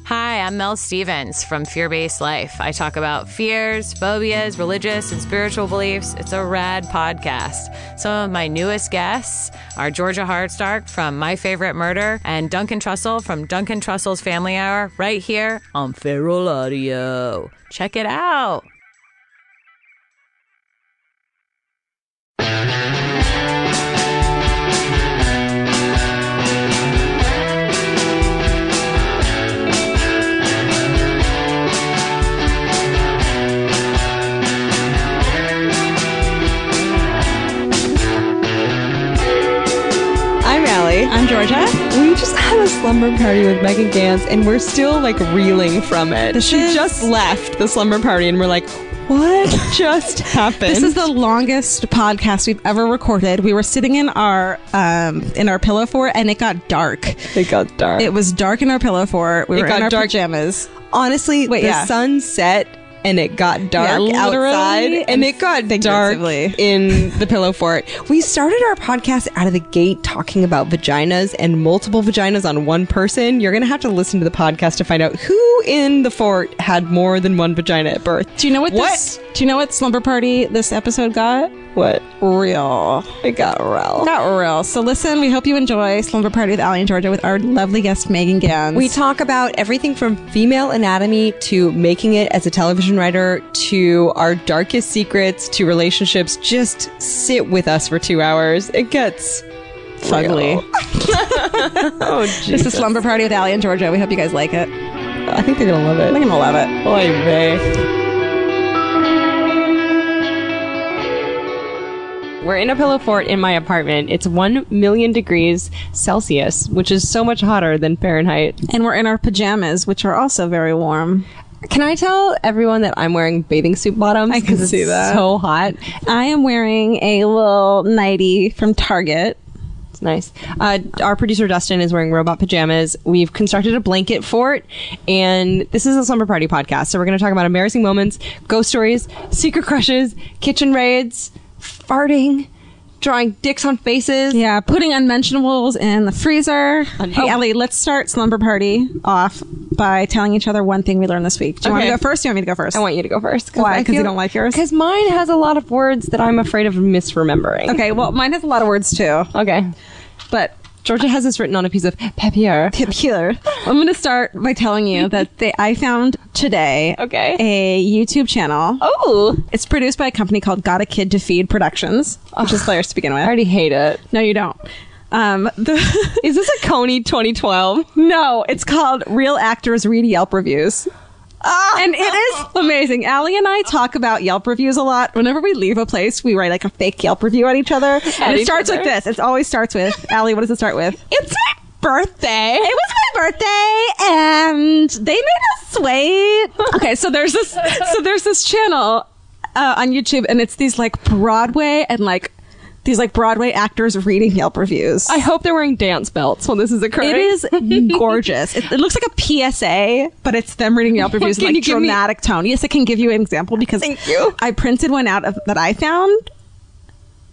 Hi, I'm Mel Stevens from Fear-Based Life. I talk about fears, phobias, religious and spiritual beliefs. It's a rad podcast. Some of my newest guests are Georgia Hardstark from My Favorite Murder and Duncan Trussell from Duncan Trussell's Family Hour right here on Feral Audio. Check it out. I'm Alie. I'm Georgia. We just had a slumber party with Megan Gans, and we're still like reeling from it. She just left the slumber party, and we're like, what just happened? This is the longest podcast we've ever recorded. We were sitting in our pillow fort, and it got dark. It got dark. It was dark in our pillow fort. We were in our pajamas. Honestly, the sun set. And it got dark outside, and it got dark in the pillow fort. We started our podcast out of the gate talking about vaginas and multiple vaginas on one person. You're going to have to listen to the podcast to find out who in the fort had more than one vagina at birth. Do you know what slumber party this episode got? What? Real. It got real. Got real. So listen, we hope you enjoy Slumber Party with Alie and Georgia with our lovely guest, Megan Gans. We talk about everything from female anatomy to making it as a television writer to our darkest secrets to relationships. Just sit with us for 2 hours. It gets fugly. Oh, Jesus. This is Slumber Party with Alie and Georgia. We hope you guys like it. I think they're going to love it. They're going to love it. Oy vey. We're in a pillow fort in my apartment. It's 1 million degrees Celsius, which is so much hotter than Fahrenheit. And we're in our pajamas, which are also very warm. Can I tell everyone that I'm wearing bathing suit bottoms? I can see that. It's so hot. I am wearing a little nightie from Target. It's nice. Our producer Dustin is wearing robot pajamas. We've constructed a blanket fort, and this is a slumber party podcast. So we're going to talk about embarrassing moments, ghost stories, secret crushes, kitchen raids, farting, drawing dicks on faces. Yeah, putting unmentionables in the freezer. Hey, Alie, let's start Slumber Party off by telling each other one thing we learned this week. Do you want me to go first? Or do you want me to go first? I want you to go first. Why? Because you don't like yours? Because mine has a lot of words that I'm afraid of misremembering. Okay, well, mine has a lot of words too. Okay. But Georgia has this written on a piece of papier. I'm going to start by telling you that I found today a YouTube channel. Oh! It's produced by a company called Got a Kid to Feed Productions, which is hilarious to begin with. I already hate it. No, you don't. Is this a Coney 2012? No, it's called Real Actors Read Yelp Reviews. And it is amazing. Alie and I talk about Yelp reviews a lot. Whenever we leave a place, we write like a fake Yelp review at each other. And it starts with this. It always starts with, Alie, what does it start with? It's my birthday. It was my birthday, and they made us wait. Okay, so there's this channel on YouTube, and it's these like Broadway and like these like Broadway actors reading Yelp reviews. I hope they're wearing dance belts when this is occurring. It is gorgeous. It looks like a PSA, but it's them reading Yelp reviews in like dramatic tone. Yes, I can give you an example because thank you. I printed one out that I found.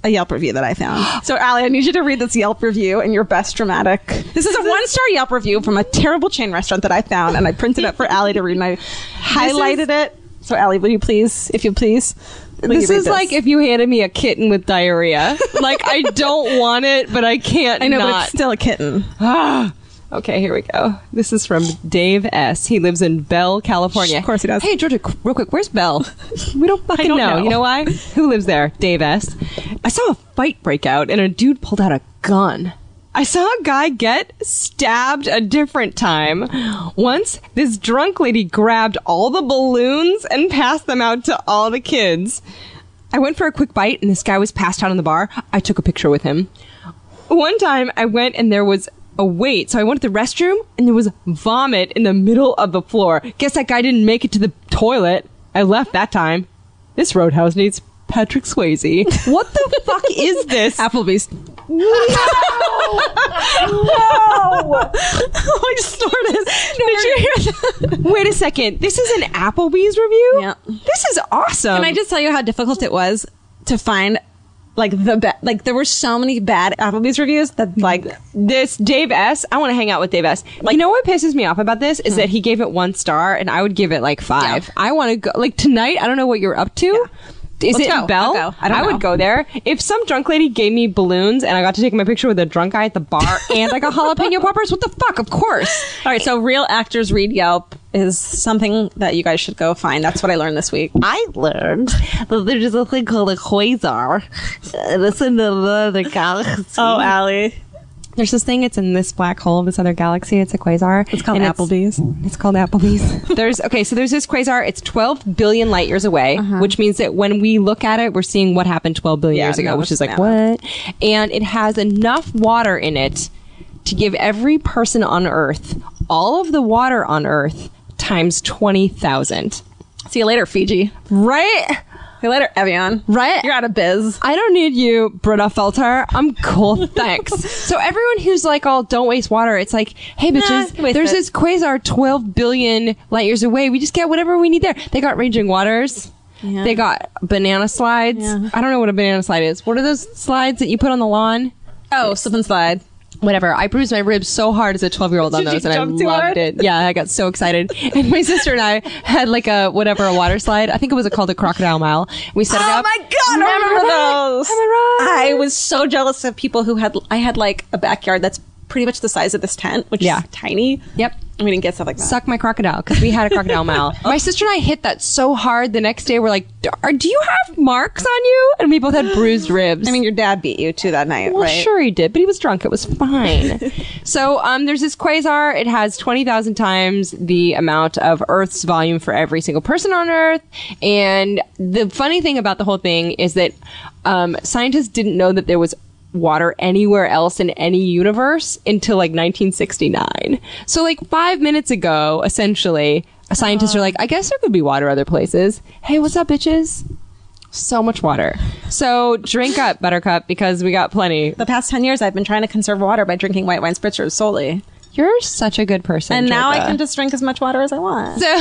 A Yelp review that I found. So, Alie, I need you to read this Yelp review in your best dramatic. This is a 1-star Yelp review from a terrible chain restaurant that I found, and I printed it for Alie to read, and I highlighted it. So, Alie, will you please, if you please? This is like if you handed me a kitten with diarrhea. Like, I don't want it, but I can't. I know, but it's still a kitten. Okay, here we go. This is from Dave S. He lives in Bell, California. Of course he does. Hey, Georgia, real quick, where's Bell? We don't fucking know. You know why? Who lives there? Dave S. I saw a fight break out, and a dude pulled out a gun. I saw a guy get stabbed a different time. Once, this drunk lady grabbed all the balloons and passed them out to all the kids. I went for a quick bite, and this guy was passed out in the bar. I took a picture with him. One time, I went, and there was a wait, so I went to the restroom, and there was vomit in the middle of the floor. Guess that guy didn't make it to the toilet. I left that time. This roadhouse needs Patrick Swayze. What the fuck is this? Applebee's. No! I snorted. Did you hear that? Wait a second. This is an Applebee's review? Yeah. This is awesome. Can I just tell you how difficult it was to find like like there were so many bad Applebee's reviews that like this Dave S. I want to hang out with Dave S. Like, you know what pisses me off about this is that he gave it 1 star and I would give it like 5. Yeah. I want to go like tonight. I don't know what you're up to. Yeah. Is it in Bell? I'll go. I would go there. If some drunk lady gave me balloons and I got to take my picture with a drunk guy at the bar and I got jalapeno poppers, what the fuck? Of course. All right, so Real Actors Read Yelp is something that you guys should go find. That's what I learned this week. I learned that there's a thing called a quasar. It's in the galaxy. Oh, Alie. There's this thing, it's in this black hole of this other galaxy. It's a quasar. It's called Applebee's. It's called Applebee's. there's this quasar. It's 12 billion light years away, which means that when we look at it, we're seeing what happened 12 billion years ago, which is like, what? And it has enough water in it to give every person on Earth all of the water on Earth times 20,000. See you later, Fiji. Right? See you later, Evian. Right? You're out of biz. I don't need you, Britta Felter. I'm cool, thanks. So everyone who's like, oh, don't waste water, it's like, hey, bitches, there's this quasar 12 billion light years away. We just get whatever we need there. They got raging waters. Yeah. They got banana slides. Yeah. I don't know what a banana slide is. What are those slides that you put on the lawn? Oh, slip and slide. Whatever. I bruised my ribs so hard as a 12-year-old on those, and I loved it. Yeah, I got so excited. And my sister and I had like a water slide. I think it was called a crocodile mile. We set it up. Oh my god, I remember those. Am I right? I was so jealous of people who I had like a backyard that's pretty much the size of this tent, which is tiny. Yep. We didn't get stuff like that. Suck my crocodile, because we had a crocodile mile. My sister and I hit that so hard the next day. We're like, do you have marks on you? And we both had bruised ribs. I mean, your dad beat you too that night, well, right? Sure he did, but he was drunk. It was fine. So there's this quasar. It has 20,000 times the amount of Earth's volume for every single person on Earth. And the funny thing about the whole thing is that scientists didn't know that there was water anywhere else in any universe until like 1969. So like 5 minutes ago, essentially, scientists are like, I guess there could be water other places. Hey, what's up, bitches? So much water. So drink up, Buttercup, because we got plenty. The past 10 years, I've been trying to conserve water by drinking white wine spritzers solely. You're such a good person, and now Georgia. I can just drink as much water as I want. So,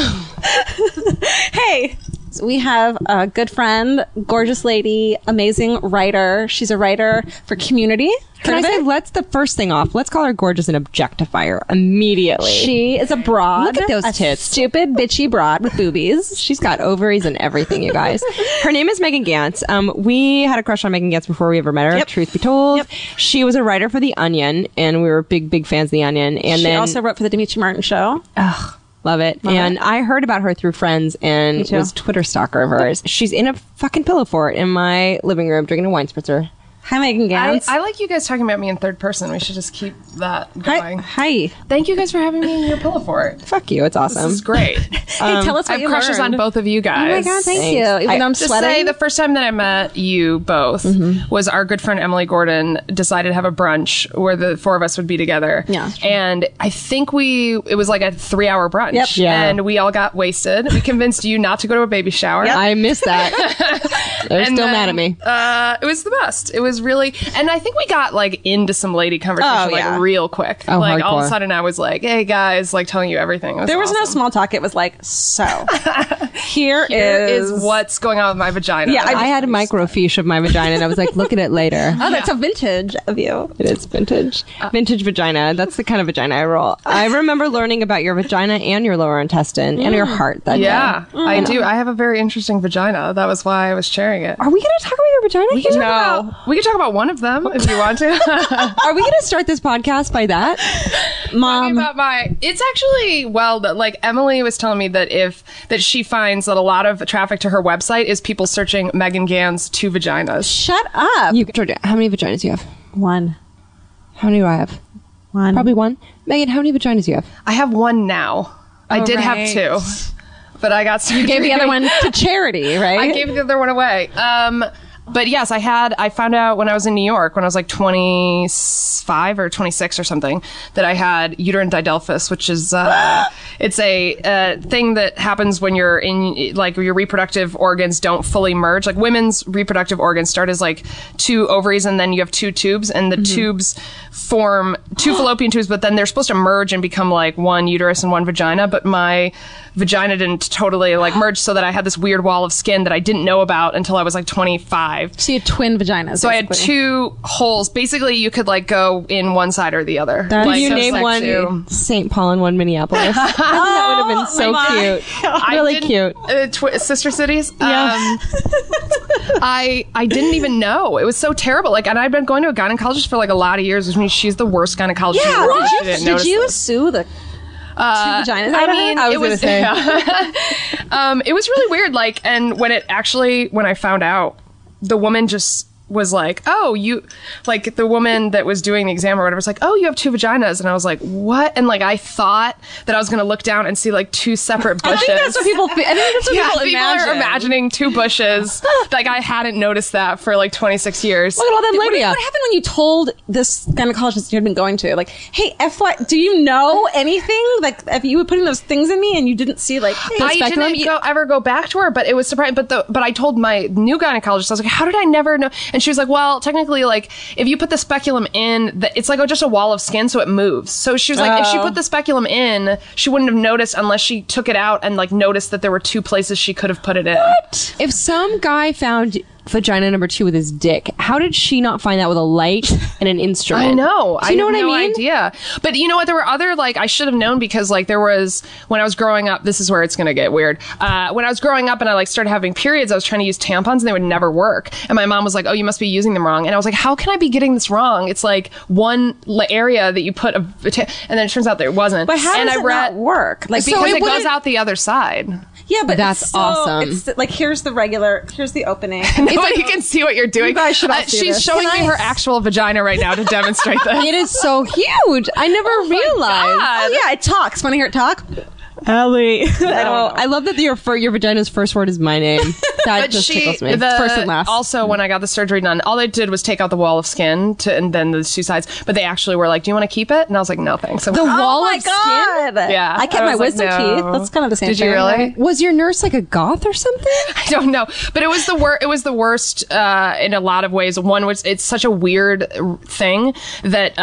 hey, we have a good friend, gorgeous lady, amazing writer. She's a writer for Community. Can I say, let's the first thing off. Let's call her gorgeous and objectify her immediately. She is a broad. Look at those tits. Stupid, bitchy broad with boobies. She's got ovaries and everything, you guys. Her name is Megan Gantz. We had a crush on Megan Gantz before we ever met her, truth be told. She was a writer for The Onion, and we were big fans of The Onion. And she also wrote for The Dimitri Martin Show. Ugh. Love it. I heard about her through friends and was Twitter stalker of hers. She's in a fucking pillow fort in my living room drinking a wine spritzer. Hi, Megan Gantz. I like you guys talking about me in third person. We should just keep that going. Hi. Thank you guys for having me in your pillow fort. Fuck you. It's awesome. This is great. Hey, tell us what I have crushes on both of you guys. Oh my god, thank you. Even though I'm just sweating. say the first time that I met you both was our good friend Emily Gordon decided to have a brunch where the four of us would be together. Yeah. And I think it was like a 3-hour brunch. Yep. Yeah. And we all got wasted. We convinced you not to go to a baby shower. Yep. I missed that. They're still mad at me. It was the best. It was really, and I think we got like into some lady conversation like real quick. Oh, like hardcore. all of a sudden I was like, hey guys, like telling you everything. There was no small talk. It was like, so here is what's going on with my vagina. Yeah, I had a microfiche of my vagina and I was like, look at it later. Oh, that's a vintage of you. It is vintage. Vintage vagina. That's the kind of vagina I roll. I remember learning about your vagina and your lower intestine and your heart that day. I do. I have a very interesting vagina. That was why I was sharing it. Are we going to talk about your vagina? We can talk about one of them if you want to. Are we going to start this podcast by that? Mom. It's actually, like Emily was telling me that she finds that a lot of traffic to her website is people searching Megan Gantz 2 vaginas. Shut up. Georgia, how many vaginas do you have? 1. How many do I have? 1. Probably 1. Megan, how many vaginas do you have? I have 1 now. I did have 2. But I got surgery. You gave the other one to charity, right? I gave the other one away. But yes, I found out when I was in New York, when I was like 25 or 26 or something, that I had uterine didelphys, which is, it's a thing that happens when you're in, like, your reproductive organs don't fully merge. Like, women's reproductive organs start as like 2 ovaries and then you have 2 tubes, and the tubes form 2 fallopian tubes, but then they're supposed to merge and become like 1 uterus and 1 vagina. But my vagina didn't totally like merge, so that I had this weird wall of skin that I didn't know about until I was like 25. 5. So you had twin vaginas. So I had 2 holes. Basically, you could like go in one side or the other. That's Did you so name sexy. one St. Paul and one Minneapolis? That would have been so cute. Really cute. Sister cities. Yeah. I didn't even know. It was so terrible. Like, and I'd been going to a gynecologist for like a lot of years, which means she's the worst gynecologist in the world. Did you sue the 2 vaginas? I mean, I was it was it was really weird. Like, and when I found out, the woman just was like, oh, you, like the woman that was doing the exam or whatever was like, oh, you have 2 vaginas. And I was like, what? And like, I thought that I was going to look down and see like 2 separate bushes. I think that's what people feel. I think that's what people imagine. Are imagining 2 bushes. Like, I hadn't noticed that for like 26 years. Look at all them labia. What happened when you told this gynecologist you had been going to? Like, hey, do you know anything? Like, if you were putting those things in me and you didn't see, like, hey, I didn't ever go back to her, but it was surprising. But I told my new gynecologist, I was like, how did I never know? And she was like, well, technically, like, if you put the speculum in, it's like just a wall of skin, so it moves. So she was like, if she put the speculum in, she wouldn't have noticed unless she took it out and like noticed that there were 2 places she could have put it in. What? If some guy found vagina number 2 with his dick, how did she not find that with a light and an instrument? I know. Do you know what I no mean? idea. But you know what? There were other, like, I should have known because, like, there was, when I was growing up, this is where it's going to get weird. When I was growing up and I, like, started having periods, I was trying to use tampons and they would never work. And my mom was like, oh, you must be using them wrong. And I was like, how can I be getting this wrong? It's like one area that you put and then it turns out that it wasn't. But how does it not work? Like, because it goes out the other side. Yeah, but that's awesome. It's like, here's the opening. Nobody can see what you're doing. You guys should all see She's this. showing me her actual vagina right now to demonstrate this. It is so huge. I never realized. Oh, yeah, it talks. Want to hear it talk? Alie. I love that your vagina's first word is my name. That just tickles me. First and last. Also, when I got the surgery done, all they did was take out the wall of skin and then the 2 sides. But they actually were like, "Do you want to keep it?" And I was like, "No, thanks." So, The wall my of skin? God. Yeah, I kept I my was like, wisdom no. teeth. That's kind of the same Did thing. you really? Right? Was your nurse like a goth or something? I don't know, but it was the worst. It was the worst in a lot of ways. One was it's such a weird thing that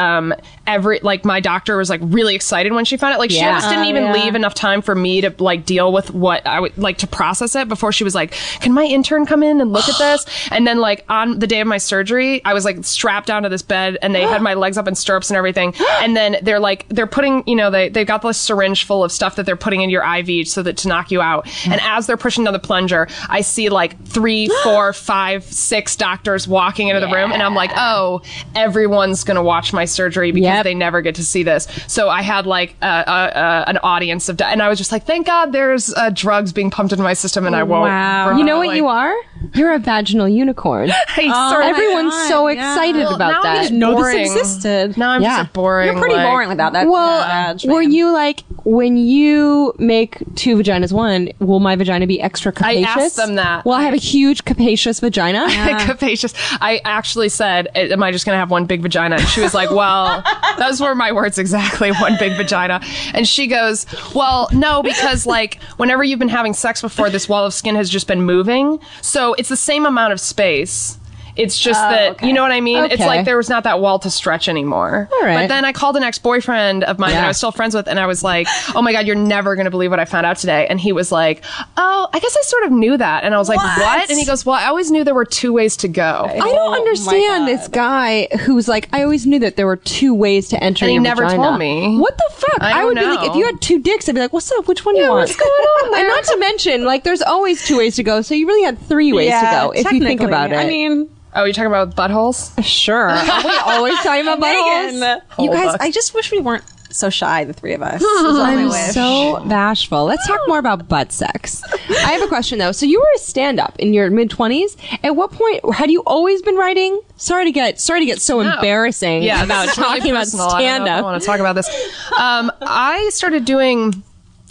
my doctor was like really excited when she found it. Like she almost didn't even leave enough time for me to like deal with what I would like to process it before she was like, "Can my intern come in and look at this?" And then like on the day of my surgery, I was like strapped down to this bed and they had my legs up in stirrups and everything. And then they're putting, they've got this syringe full of stuff that they're putting in your IV so that to knock you out. And as they're pushing down the plunger, I see like 3, 4, 5, 6 doctors walking into the room. And I'm like, oh, everyone's going to watch my surgery because they never get to see this. So I had like an audience of, and I was just like, thank God there's drugs being pumped into my system and I won't. Wow. You know what you are? You're a vaginal unicorn. Everyone's so excited about that. I didn't know this existed. Now I'm just boring. You're pretty boring without that. Well, were you like, when you make 2 vaginas one, will my vagina be extra capacious? I asked them that. Will I have a huge capacious vagina? Capacious. I actually said, am I just going to have one big vagina? And she was like, well, those were my words exactly, one big vagina. And she goes, well, no, because like whenever you've been having sex before, this wall of skin has just been moving. So it's the same amount of space. It's just that, you know what I mean? Okay. It's like there was not that wall to stretch anymore. All right. But then I called an ex-boyfriend of mine that I was still friends with, and I was like, oh my God, you're never going to believe what I found out today. And he was like, oh, I guess I sort of knew that. And I was like, what? And he goes, well, I always knew there were 2 ways to go. I don't understand this guy who's like, I always knew that there were 2 ways to enter And he your never vagina. told me. What the fuck? I would don't be like, know. if you had 2 dicks, I'd be like, what's up? Which one do you want? What's going on there? And not to mention, like, there's always 2 ways to go. So you really had 3 ways to go, if you think about it. I mean, Oh, you're talking about buttholes? sure. Are we always talking about buttholes? you guys, I just wish we weren't so shy, the 3 of us. I'm so bashful. Let's talk more about butt sex. I have a question though. So you were a stand-up in your mid-20s. At what point had you always been writing? Sorry to get so embarrassing about this is really talking about personal. I stand-up. want to talk about this.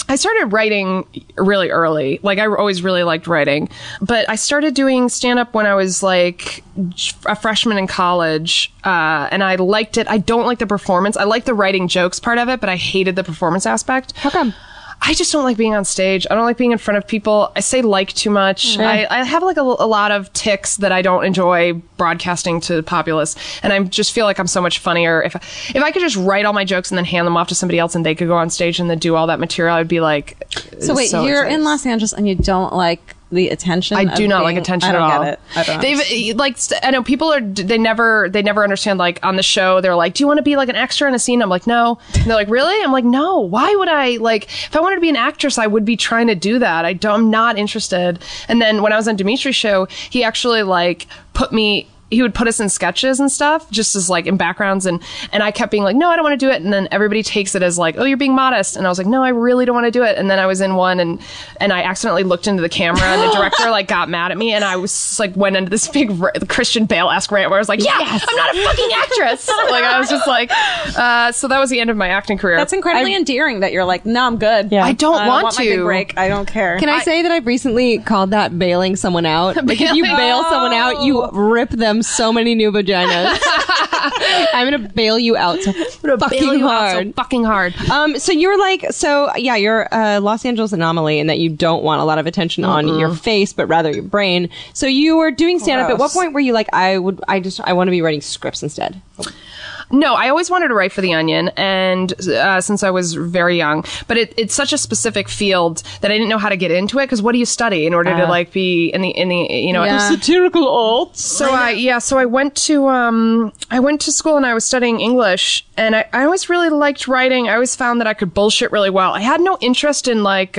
I started writing really early. Like I always really liked writing, but I started doing stand-up when I was like a freshman in college, and I liked it. I don't like the performance. I like the writing jokes part of it, but I hated the performance aspect. How come? I just don't like being on stage. I don't like being in front of people. I say like too much. I have like a lot of tics that I don't enjoy broadcasting to the populace. And I just feel like I'm so much funnier. If I could just write all my jokes and then hand them off to somebody else and they could go on stage and then do all that material, I'd be like, So wait, you're in Los Angeles and you don't like the attention. I do not like attention at all. I don't get it. I don't. They've like I know people are they never understand like on the show they're like, do you want to be like an extra in a scene? I'm like, no. And they're like, really? I'm like, no. Why would I like if I wanted to be an actress I would be trying to do that. I'm not interested. And then when I was on Dimitri's show, he actually like he would put us in sketches and stuff, just as like in backgrounds. And I kept being like, no, I don't want to do it. And then everybody takes it as like, oh, you're being modest. And I was like, no, I really don't want to do it. And then I was in one and I accidentally looked into the camera and the director like got mad at me. And I was like, went into this big Christian Bale-esque rant where I was like, yes! I'm not a fucking actress. Like I was just like, so that was the end of my acting career. That's incredibly endearing that you're like, no, I'm good. Yeah. I don't want my to. big break. I don't care. Can I say that I've recently called that bailing someone out? Like if you bail someone out, you rip them so many new vaginas. I'm gonna bail you out so fucking hard. So you're like, you're a Los Angeles anomaly in that you don't want a lot of attention on your face, but rather your brain. So you were doing stand-up. At what point were you like, I want to be writing scripts instead? No, I always wanted to write for The Onion, and since I was very young. But it's such a specific field that I didn't know how to get into it. Because what do you study in order to like be in the satirical arts? So I went to school and I was studying English, and I always really liked writing. I always found that I could bullshit really well. I had no interest in like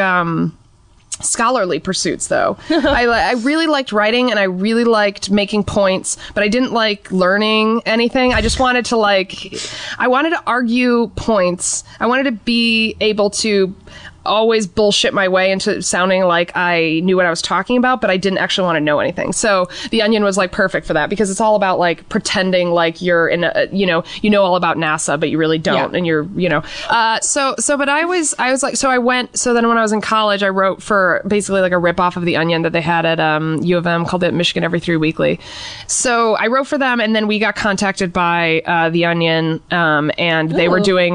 scholarly pursuits though. I really liked writing and I really liked making points, but I didn't like learning anything. I just wanted to I wanted to argue points. I wanted to be able to always bullshit my way into sounding like I knew what I was talking about, but I didn't actually want to know anything. So The Onion was like perfect for that because it's all about like pretending like you're in a, you know all about NASA, but you really don't. Yeah. And you're, but I was like, so then when I was in college, I wrote for basically like a ripoff of The Onion that they had at U of M called it Michigan Every 3 Weekly. So I wrote for them, and then we got contacted by The Onion, and they were doing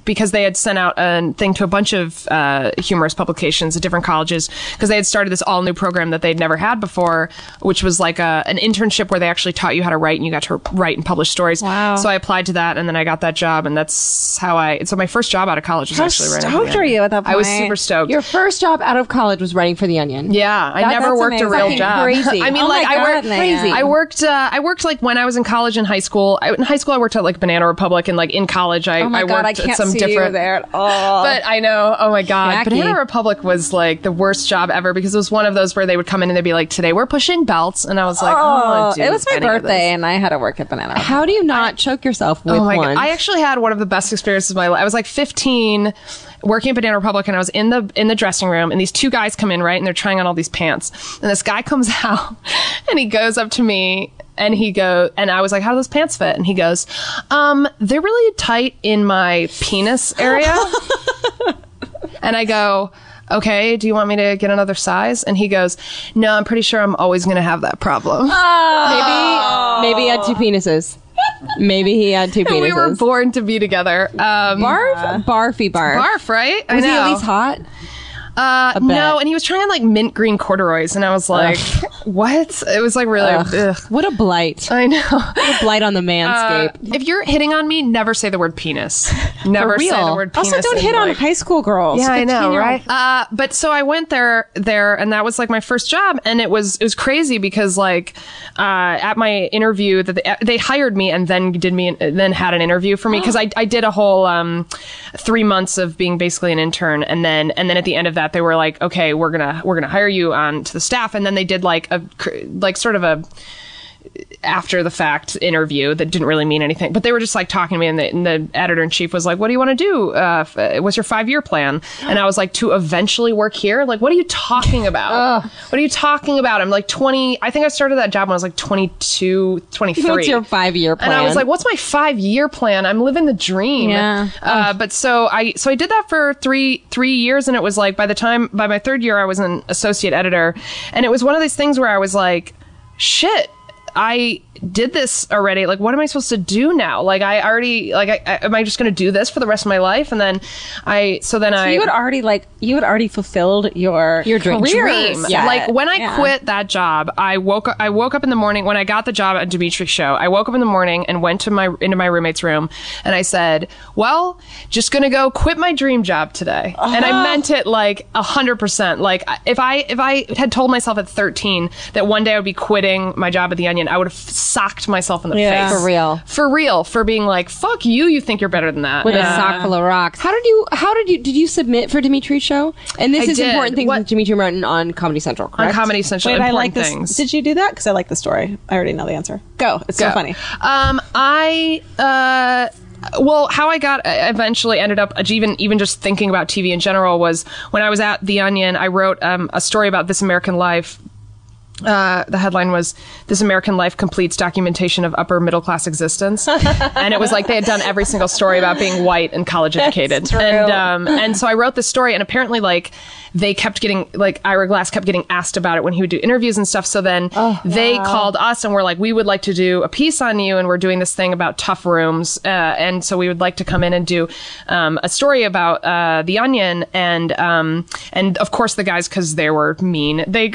because they had sent out a thing to a bunch of humorous publications at different colleges because they had started this all new program that they'd never had before, which was like an internship where they actually taught you how to write and you got to write and publish stories. Wow. So I applied to that and then I got that job, and that's how so my first job out of college was actually writing. How stoked were you at that point? I was super stoked. Your first job out of college was writing for The Onion. Yeah. I never worked a real job. Crazy. I mean, I worked like when I was in college and high school. In high school I worked at like Banana Republic, and like in college I worked at some different you there at all. But I know, oh my God. Jackie. Banana Republic was like the worst job ever because it was one of those where they would come in and they'd be like, today we're pushing belts. And I was like, it was my birthday and I had to work at Banana Republic. How do you not choke yourself with one? God. I actually had one of the best experiences of my life. I was like 15 working at Banana Republic, and I was in the dressing room, and these two guys come in, right? And they're trying on all these pants. And this guy comes out and he goes up to me and and I was like, how do those pants fit? And he goes, they're really tight in my penis area. And I go, okay, do you want me to get another size? And he goes, no, I'm pretty sure I'm always going to have that problem. Maybe he had two penises. Maybe he had two penises. We were born to be together. Barf? Barfy barf. Barf, right? Was he at least hot? No, and he was trying on like mint green corduroys, and I was like, what? It was like really, ugh. What a blight. I know. What a blight on the manscape. If you're hitting on me, never say the word penis. Never say the word penis. Also, don't hit on high school girls. Yeah, I know, right? But so I went there, and that was like my first job, and it was crazy because like at my interview that they hired me and then had an interview for me because I did a whole 3 months of being basically an intern, and then at the end of that they were like, okay, we're gonna hire you on to the staff, and then they did like sort of a after the fact interview that didn't really mean anything, but they were just like talking to me, and the editor-in-chief was like, what do you want to do? What's your 5-year plan? And I was like, to eventually work here? Like, what are you talking about? What are you talking about? I'm like 20, I think I started that job when I was like 22, 23. What's your 5-year plan? And I was like, what's my 5-year plan? I'm living the dream. Yeah. But so I did that for three years, and it was like by my third year I was an associate editor, and it was one of these things where I was like, shit, I did this already. Like, what am I supposed to do now? Like, I already, like, am I just going to do this for the rest of my life? And then you had already fulfilled your dream. Yeah. Like, when I quit that job, I woke up in the morning when I got the job at Dimitri's show. I woke up in the morning and went into my roommate's room, and I said, well, just going to go quit my dream job today. And I meant it like 100%. Like, if I had told myself at 13 that one day I would be quitting my job at The Onion, I would have socked myself in the face. For real. For being like, fuck you, you think you're better than that. With a sock full of rocks. Did you submit for Dimitri's show? And this is important things with Dimitri Martin on Comedy Central, correct? On Comedy Central. Wait, important things. Did you do that? Because I like the story. I already know the answer. Go. It's so funny. Well, how I eventually ended up even just thinking about TV in general was when I was at The Onion, I wrote a story about This American Life. The headline was "This American Life Completes Documentation of Upper Middle Class Existence," and it was like they had done every single story about being white and college educated. And so I wrote this story, and apparently, like, they kept getting, like, Ira Glass kept getting asked about it when he would do interviews and stuff. So then they called us and were like, we would like to do a piece on you, and we're doing this thing about tough rooms, and so we would like to come in and do a story about The Onion. And of course the guys, because they were mean, they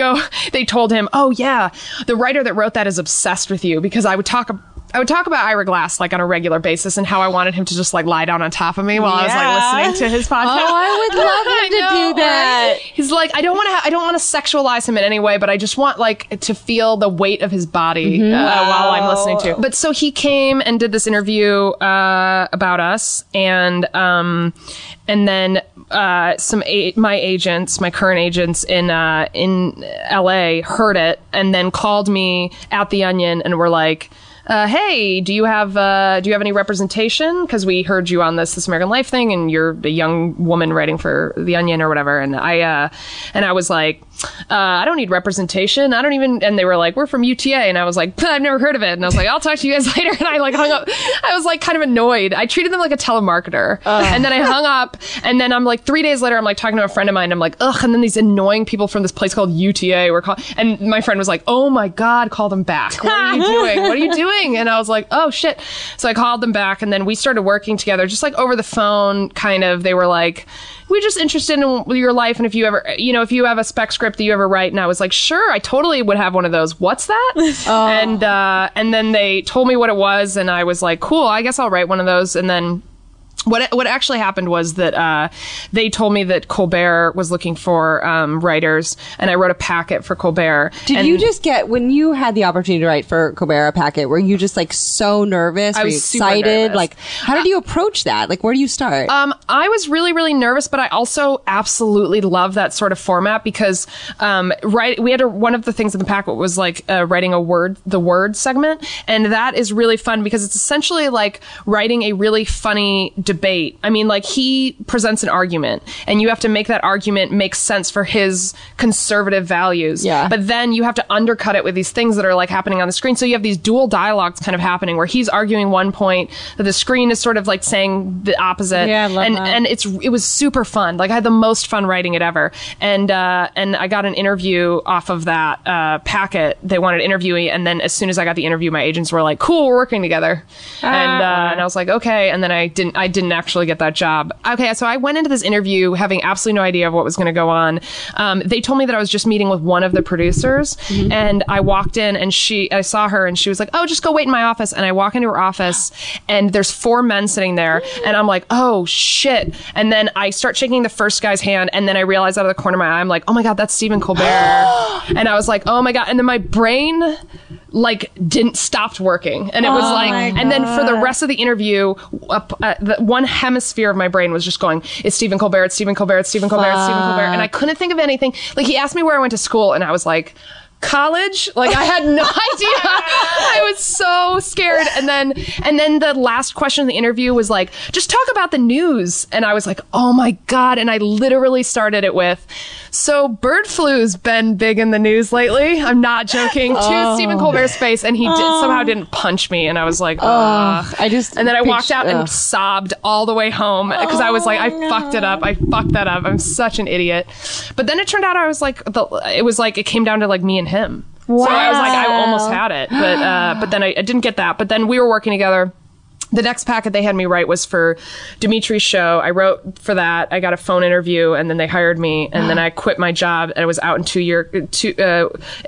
told him, oh yeah, the writer that wrote that is obsessed with you, because I would talk about Ira Glass, like, on a regular basis, and how I wanted him to just, like, lie down on top of me while I was, like, listening to his podcast. Oh, I would love him to do that. Right? He's like, I don't want to sexualize him in any way, but I just want, like, to feel the weight of his body while I'm listening to. But so he came and did this interview about us, and then my current agents in LA heard it and then called me at The Onion and were like, hey, do you have any representation? Because we heard you on this American Life thing, and you're a young woman writing for The Onion or whatever. And I was like, I don't need representation. I don't even. And they were like, we're from UTA, and I was like, I've never heard of it. And I was like, I'll talk to you guys later. And I, like, hung up. I was, like, kind of annoyed. I treated them like a telemarketer, and then I hung up. And then I'm like, 3 days later, I'm like talking to a friend of mine. I'm like, ugh. And then these annoying people from this place called UTA were calling, and my friend was like, oh my god, call them back. What are you doing? What are you doing? And I was like, oh shit. So I called them back, and then we started working together, just like over the phone, kind of. They were like, we're just interested in your life, and if you have a spec script that you ever write. And I was like, sure, I totally would have one of those. What's that? And then they told me what it was, and I was like, cool, I guess I'll write one of those. And then what actually happened was that they told me that Colbert was looking for writers, and I wrote a packet for Colbert. Did you just get, when you had the opportunity to write for Colbert a packet, were you just, like, so nervous? I was excited? super nervous. Like, how did you approach that? Like, where do you start? I was really, really nervous, but I also absolutely love that sort of format because we had one of the things in the packet was like writing the word segment, and that is really fun because it's essentially like writing a really funny debate. I mean, like, he presents an argument, and you have to make that argument make sense for his conservative values. Yeah. But then you have to undercut it with these things that are, like, happening on the screen. So you have these dual dialogues kind of happening where he's arguing one point that the screen is sort of like saying the opposite. Yeah, I love that. And it was super fun. Like, I had the most fun writing it ever. And I got an interview off of that packet. They wanted to interview me, and then as soon as I got the interview, my agents were like, "Cool, we're working together." And I was like, "Okay." And then I didn't actually get that job. Okay, so I went into this interview having absolutely no idea of what was going to go on. They told me that I was just meeting with one of the producers, and I walked in, and I saw her, and she was like, "Oh, just go wait in my office." And I walk into her office, and there's 4 men sitting there, and I'm like, "Oh shit!" And then I start shaking the first guy's hand, and then I realize out of the corner of my eye, I'm like, "Oh my god, that's Stephen Colbert." And I was like, "Oh my god!" And then my brain, like, stopped working, and it was like, and then for the rest of the interview, the one hemisphere of my brain was just going, "It's Stephen Colbert, it's Stephen Colbert, it's Stephen Colbert, it's Stephen Colbert," and I couldn't think of anything. Like, he asked me where I went to school, and I was like, college? Like, I had no idea. I was so scared. And then the last question of the interview was like, "Just talk about the news." And I was like, "Oh my god." And I literally started it with, "So bird flu's been big in the news lately." I'm not joking. To Stephen Colbert's face, and he somehow didn't punch me, and I was like, ugh. And then I walked out and sobbed all the way home because I was like, I fucked it up. I fucked that up. I'm such an idiot. But then it turned out I was like, it came down to like me and him. So I was like, I almost had it, but then I didn't get that. But then we were working together. The next packet they had me write was for Dimitri's show. I wrote for that. I got a phone interview, and then they hired me. And then I quit my job, and I was out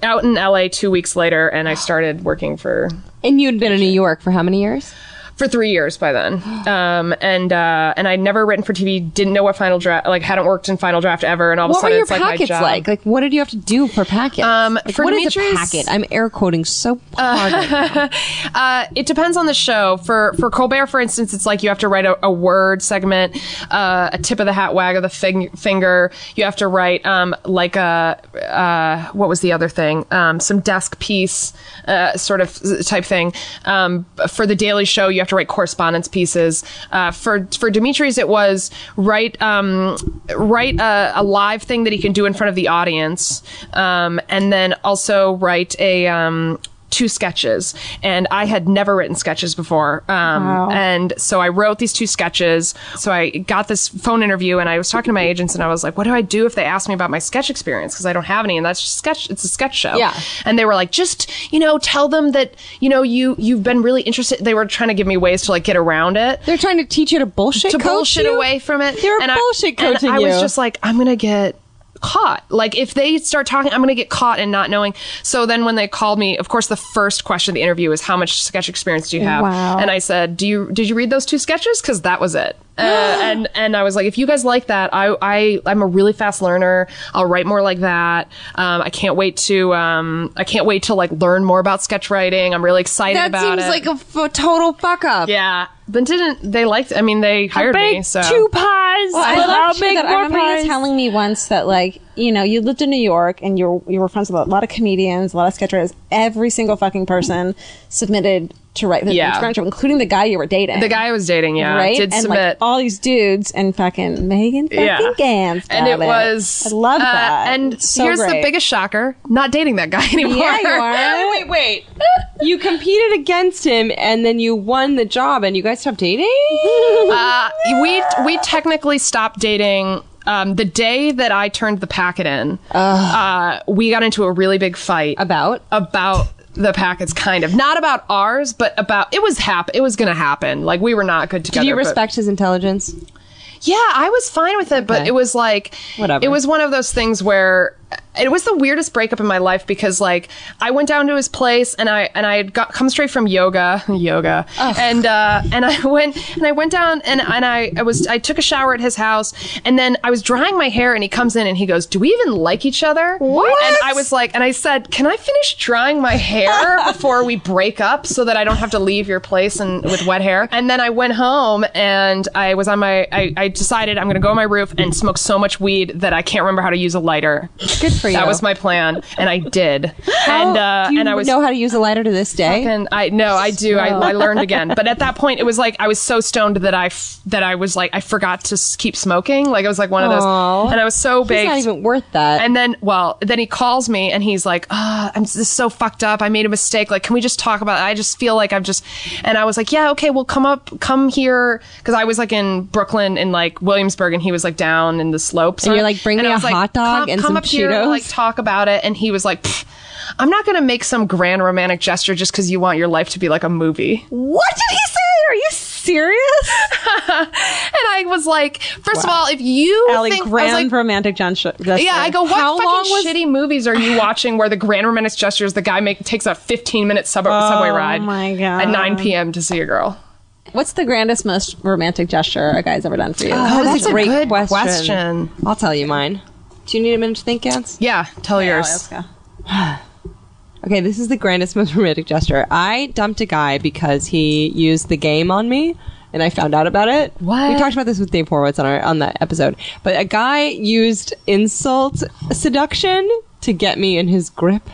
out in LA 2 weeks later, and I started working for. And you'd been in New York for how many years? For 3 years by then. And I'd never written for TV, didn't know what Final Draft, like hadn't worked in Final Draft ever, and all of a sudden it's like my job. What were your packets like? What did you have to do for packets? For what Dimitri's, is a packet? I'm air quoting so hard right now. It depends on the show. For Colbert, for instance, it's like you have to write a word segment, a tip of the hat wag of the finger. You have to write like a what was the other thing? Some desk piece sort of type thing. For the Daily Show, you have to write correspondence pieces. For Dimitri's, it was write a live thing that he can do in front of the audience, and then also write a 2 sketches. And I had never written sketches before. And so I wrote these 2 sketches. So I got this phone interview, and I was talking to my agents, and I was like, what do I do if they ask me about my sketch experience? Because I don't have any, and that's just sketch. It's a sketch show. Yeah. And they were like, just, tell them that, you've been really interested. They were trying to give me ways to like get around it. They're trying to teach you to bullshit coach bullshit you? away from it. They were bullshit coaching I you. was just like, I'm going to get caught. Like, if they start talking, I'm going to get caught and not knowing. So then when they called me, of course, the first question of the interview is, how much sketch experience do you have? Wow. And I said, did you read those 2 sketches? Because that was it. And I was like, if you guys like that, I'm a really fast learner. I'll write more like that. I can't wait to like learn more about sketch writing. I'm really excited about it. That seems like a total fuck up. Yeah. But they hired me, so. 2 pies. Well, I love I'll make that. I more remember you pies. telling me once that, like, you lived in New York and you were friends with a lot of comedians, a lot of sketch writers. Every single fucking person submitted to write for the Instagram show, including the guy you were dating. The guy I was dating, yeah. Right? Did and submit. like all these dudes and fucking Megan fucking Gans. And it was. I love that. And It's so here's the great. biggest shocker: not dating that guy anymore. Yeah, you are. Wait. You competed against him, and then you won the job, and you guys stopped dating? We technically stopped dating. The day that I turned the packet in, we got into a really big fight About the packets, kind of not about ours, but about it was going to happen. Like, we were not good together. Did you respect his intelligence? Yeah, I was fine with it, but it was like, Whatever. It was one of those things where it was the weirdest breakup in my life, because like I went down to his place and I had come straight from yoga, and I went down and I took a shower at his house, and then I was drying my hair, and he comes in and he goes, "Do we even like each other?" What? And I was like, and I said, "Can I finish drying my hair before we break up, so that I don't have to leave your place and with wet hair?" And then I went home, and I was on I decided I'm going to go on my roof and smoke so much weed that I can't remember how to use a lighter. Good for you. That was my plan, and I did. And Do you and I was know how to use a lighter to this day? I do. I learned again. But at that point, it was like I was so stoned that I was like, I forgot to keep smoking. Like, it was like one of those, Aw. and I was so It's baked. not even worth that. And then he calls me and he's like, this is so fucked up. I made a mistake. Like, can we just talk about it? I just feel like and I was like, yeah, okay, well, come here. Cause I was like in Brooklyn in like Williamsburg, and he was like down in the slopes. And you're like, bring me I a was like, hot dog and come some up here to, like, Cheetos? talk about it. And he was like, I'm not going to make some grand romantic gesture just because you want your life to be like a movie. What did he say? Are you serious? And I was like, first of all, if you Alie, think, I was grand like, romantic gesture. yeah, I go, what How long fucking was- shitty movies are you watching where the grand romantic gestures, the guy takes a 15-minute subway ride my God. at 9 p.m. to see a girl? What's the grandest, most romantic gesture a guy's ever done for you? Oh, that's a great good question. question. I'll tell you mine. Do you need a minute to think, Gans? Yeah, tell yours. Let's go. Okay, this is the grandest, most romantic gesture. I dumped a guy because he used the game on me, and I found out about it. What? We talked about this with Dave Horowitz on that episode. But a guy used insult seduction to get me in his grip.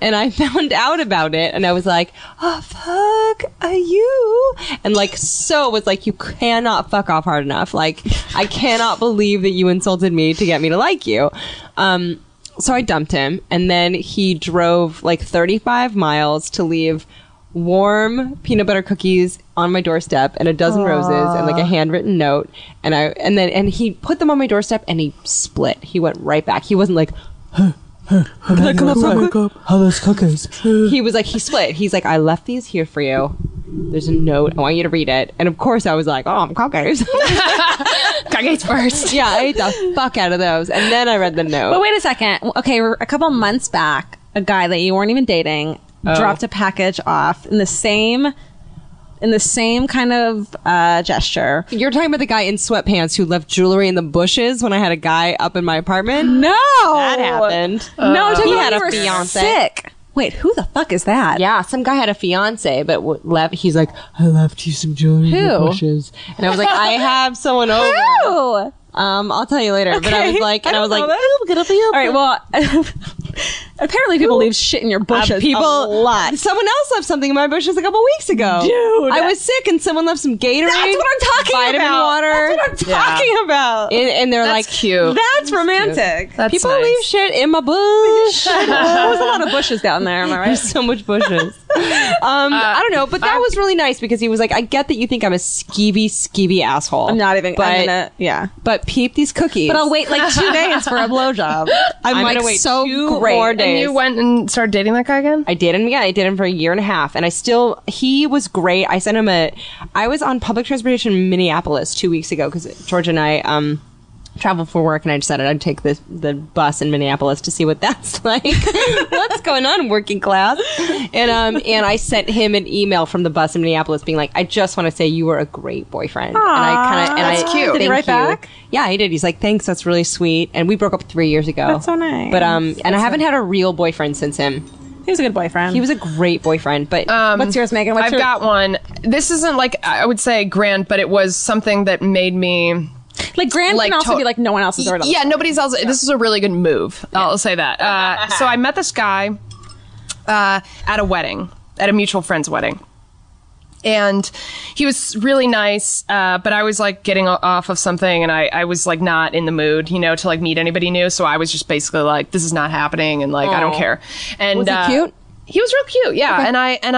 And I found out about it, and I was like, oh, fuck, are you? And like, so it was like, you cannot fuck off hard enough. Like, I cannot believe that you insulted me to get me to like you. So I dumped him, and then he drove like 35 miles to leave warm peanut butter cookies on my doorstep and a dozen roses and like a handwritten note. And he put them on my doorstep, and he split. He went right back. He wasn't like, Can I come up real quick? How those cookies? He was like, he split. He's like, I left these here for you. There's a note. I want you to read it. And of course I was like, oh, I'm cookies. Cookies first. Yeah, I ate the fuck out of those. And then I read the note. But wait a second. Okay, a couple months back, a guy that you weren't even dating dropped a package off in the same kind of gesture. You're talking about the guy in sweatpants who left jewelry in the bushes when I had a guy up in my apartment? No, That happened. No, I'm talking He about had you a were fiance. sick. Wait, who the fuck is that? Yeah, some guy had a fiance, but left. He's like, I left you some jewelry in the Who? bushes, and I was like, I have someone over. Who? I'll tell you later. But I was like, All right, well, apparently people leave shit in your bushes people. a lot. Someone else left something in my bushes a couple weeks ago. Dude. I was sick, and someone left some Gatorade. That's what I'm talking vitamin about. water. That's what I'm talking about. And they're like, Cute. That's romantic. That's people nice. leave shit in my bush. There's a lot of bushes down there, am I right? There's so much bushes. I don't know, but that was really nice because he was like, I get that you think I'm a skeevy asshole. I'm not even. But, but peep these cookies. But I'll wait like 2 days for a blowjob. I'm like gonna wait so 2 great. more And days. And you went and started dating that guy again? I did him. Yeah, I did him for a year and a half, and he was great. I sent him I was on public transportation in Minneapolis 2 weeks ago because George and I travel for work, and I decided I'd take the bus in Minneapolis to see what that's like. What's going on, working class? And I sent him an email from the bus in Minneapolis, being like, I just want to say you were a great boyfriend. that's cute. Did he write back? Yeah, he did. He's like, thanks, that's really sweet. And we broke up 3 years ago. That's so nice. But and I haven't had a real boyfriend since him. He was a good boyfriend. He was a great boyfriend, but What's yours, Megan? I've got one. This isn't like, I would say grand, but it was something that made me... like grand like, can also be like no one else has heard of. Yeah, nobody's else. This is a really good move. I'll say that. So I met this guy at a wedding, at a mutual friend's wedding. And he was really nice, but I was like getting off of something, and I was like not in the mood, to like meet anybody new. So I was just basically like, this is not happening, and like I don't care. And was he cute? He was real cute, yeah. Okay. And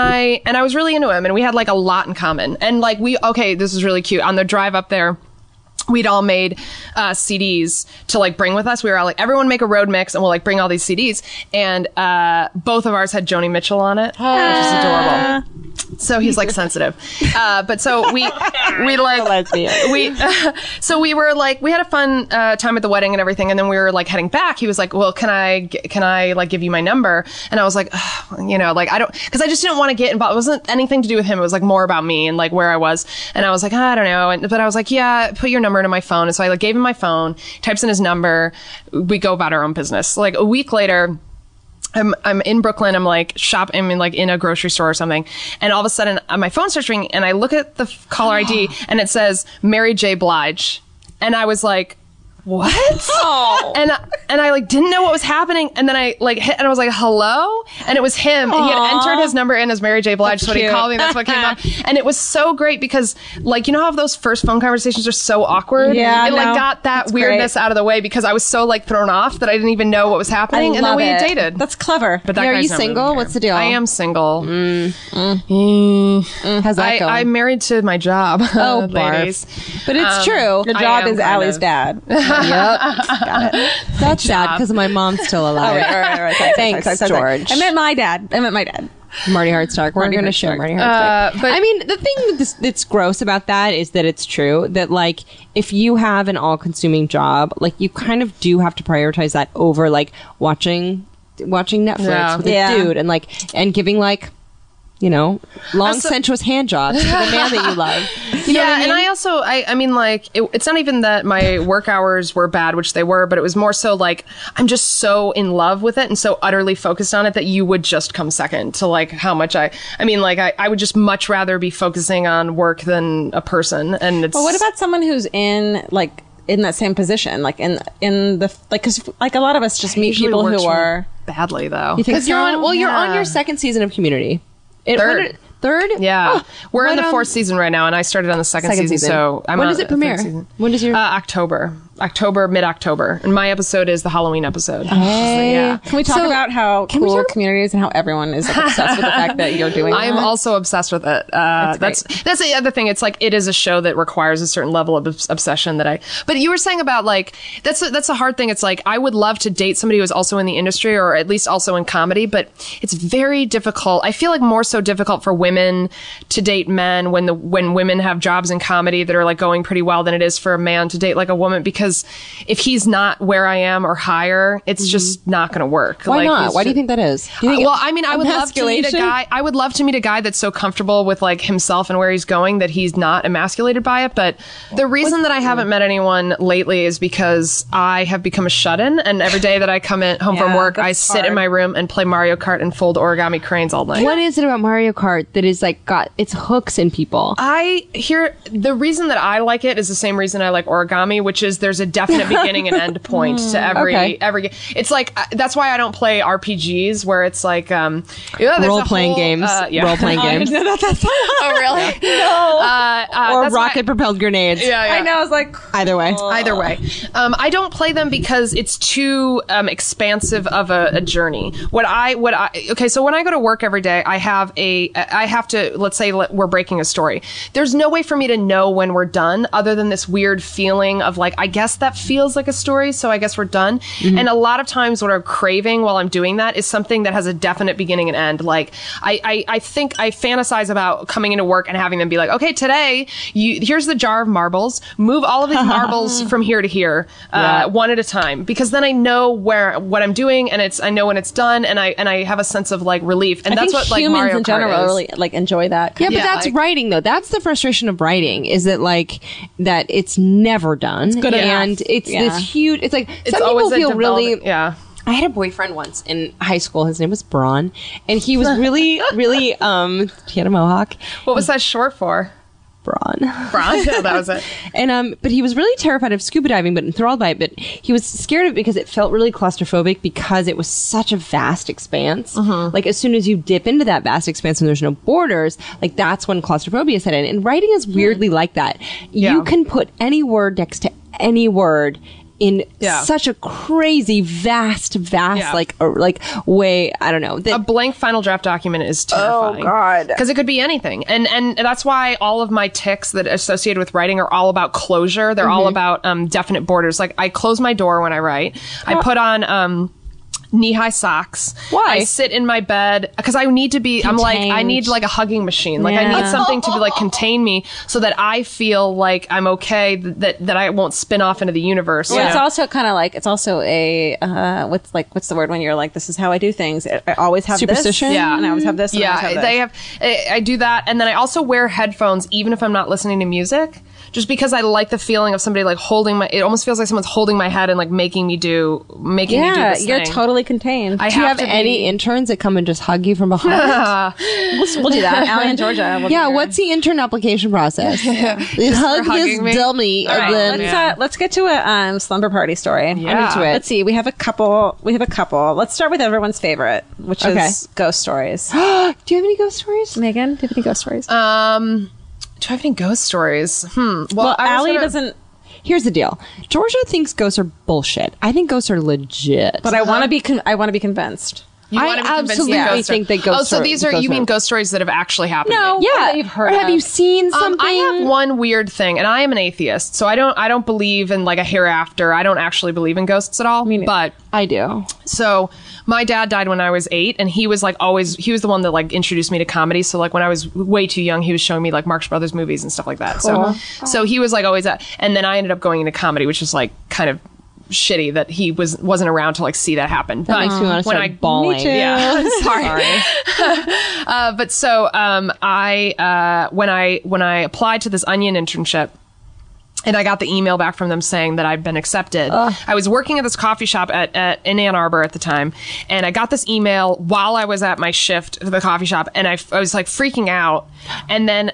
I was really into him, and we had like a lot in common. And like this is really cute. On the drive up there, we'd all made CDs to like bring with us. We were all like, everyone make a road mix, and we'll like bring all these CDs. And both of ours had Joni Mitchell on it, which is adorable. So he's like sensitive. But so we like, so we were like, we had a fun time at the wedding and everything. And then we were like heading back. He was like, well, can I like give you my number? And I was like, like I don't, cause I just didn't want to get involved. It wasn't anything to do with him. It was like more about me and like where I was. And I was like, I don't know. But I was like, yeah, put your number into my phone. And so I like gave him my phone, types in his number. We go about our own business. Like a week later, I'm in Brooklyn. I'm like shopping. I'm in a grocery store or something. And all of a sudden my phone starts ringing, and I look at the caller ID and it says Mary J. Blige. And I was like, what? Oh. And I like didn't know what was happening, and then I like hit and I was like, hello, and it was him. And he had entered his number in as Mary J. Blige. So when he called me, that's what came up. And it was so great because like how those first phone conversations are so awkward. Yeah, it like got that weirdness out of the way because I was so like thrown off that I didn't even know what was happening. And then we dated. That's clever. But that Are guy's you not really single? there. What's the deal? I am single. How's that going? I'm married to my job. Oh, ladies. But it's true. Your I job am is kind Allie's of. dad. Got it. That's sad because my mom's still alive. All right. Sorry. Thanks, George. I meant my dad. Marty Hartstark. We're going to show Marty Hartstark. but I mean, the thing that's gross about that is that it's true that like if you have an all-consuming job, like you kind of do have to prioritize that over like watching Netflix with a dude and giving like long sensuous hand jobs to the man that you love. You know what I mean? And I also, I mean, like, it's not even that my work hours were bad, which they were, but it was more so like, I'm just so in love with it and so utterly focused on it that you would just come second to like how much I would just much rather be focusing on work than a person. And it's... Well, what about someone who's in that same position, like in the because like a lot of us just meet people who are badly though. You think Because you're on your second season of Community. Third? Yeah. We're in the fourth season right now, and I started on the second season. So I'm when on does it the third premiere? season. When does your October. mid-October, and my episode is the Halloween episode. Hey. Yeah. Can we talk about how cool the community is and how everyone is obsessed with the fact that you're doing I'm that? also obsessed with it. That's the other thing. It's like it is a show that requires a certain level of obsession that I. But you were saying about like that's a hard thing. It's like I would love to date somebody who's also in the industry or at least also in comedy, but it's very difficult. I feel like more so difficult for women to date men when women have jobs in comedy that are like going pretty well than it is for a man to date like a woman, because if he's not where I am or higher, it's just not going to work. Why like, not? Why do you think that is? Do you think well, I mean, I would love to meet a emasculation? guy. I would love to meet a guy that's so comfortable with like himself and where he's going that he's not emasculated by it. But the reason that I haven't met anyone lately is because I have become a shut-in, and every day that I come home from work, I sit in my room and play Mario Kart and fold origami cranes all night. What is it about Mario Kart that is like got its hooks in people? I hear the reason that I like it is the same reason I like origami, which is there's a definite beginning and end point to every. It's like that's why I don't play RPGs where it's like Role playing games. Role playing games. Oh really? No. Or rocket propelled grenades. Yeah. I know. I was like, Either way. Either way, I don't play them because it's too expansive of a journey. Okay, so when I go to work every day, I have to, let's say we're breaking a story. There's no way for me to know when we're done other than this weird feeling of like, I guess that feels like a story, so I guess we're done. Mm-hmm. And a lot of times what I'm craving while I'm doing that is something that has a definite beginning and end. Like I think I fantasize about coming into work and having them be like, okay, today here's the jar of marbles, move all of these marbles from here to here, one at a time, because then I know what I'm doing, and I know when it's done, and I have a sense of like relief, and that's what like humans Mario in Kart general is. really like enjoy that. Yeah, but that's like- writing though. That's the frustration of writing, is that like that it's never done. It's good and enough. it's Yeah. this huge. It's like It's some always people a feel really. development- yeah. I had a boyfriend once in high school. His name was Braun, and he was really, really. He had a mohawk. What was that short for? Braun. Bronze? Yeah, that was it. And but he was really terrified of scuba diving, but enthralled by it. But he was scared of it because it felt really claustrophobic, because it was such a vast expanse. Like as soon as you dip into that vast expanse and there's no borders, like that's when claustrophobia set in. And writing is weirdly like that. Yeah. You can put any word next to any word in such a crazy vast like way. I don't know. A blank final draft document is terrifying. Oh, God. Because it could be anything. And that's why all of my tics that are associated with writing are all about closure. They're all about definite borders. Like I close my door when I write. I put on knee-high socks. Why? I sit in my bed because I need to be. I'm like I need like a hugging machine. Like I need something to like contain me so that I feel like I'm okay. That I won't spin off into the universe. Well, you it's know? also kind of like, it's also a what's the word when you're like, this is how I do things. I always have Superstition? this, Yeah. and I always have this. And I always have this. I do that, and then I also wear headphones even if I'm not listening to music, just because I like the feeling of somebody like holding my. It almost feels like someone's holding my head and like making me do this you're thing. totally contained. Do you have any interns that come and just hug you from behind? We'll do that. Alie and Georgia. Will Yeah, be what's the intern application process? You hug this hugging me? dummy, All right, and then let's get to a slumber party story. Yeah. I'm into it. Let's see. We have a couple. Let's start with everyone's favorite, which is ghost stories. Do you have any ghost stories? Megan, do you have any ghost stories? Do I have any ghost stories? Well, Alie doesn't. Here's the deal. Georgia thinks ghosts are bullshit. I think ghosts are legit. But I want to be. I want to be convinced. I absolutely think that ghost so these are ghosts you mean ghost stories that have actually happened? No. Yeah, that you've heard or have of. you seen something? I have one weird thing, and I am an atheist, so I don't believe in like a hereafter. I don't actually believe in ghosts at all. But I do. so my dad died when I was 8, and he was like he was the one that like introduced me to comedy. So like when I was way too young, he was showing me like Marx Brothers movies and stuff like that. So he was like always that, and then I ended up going into comedy, which is like kind of shitty that he wasn't around to like see that happen. That makes me want to start bawling. Me too. Yeah, sorry. But so I when I applied to this Onion internship, and I got the email back from them saying that I'd been accepted. I was working at this coffee shop in Ann Arbor at the time, and I got this email while I was at my shift at the coffee shop, and I was like freaking out, and then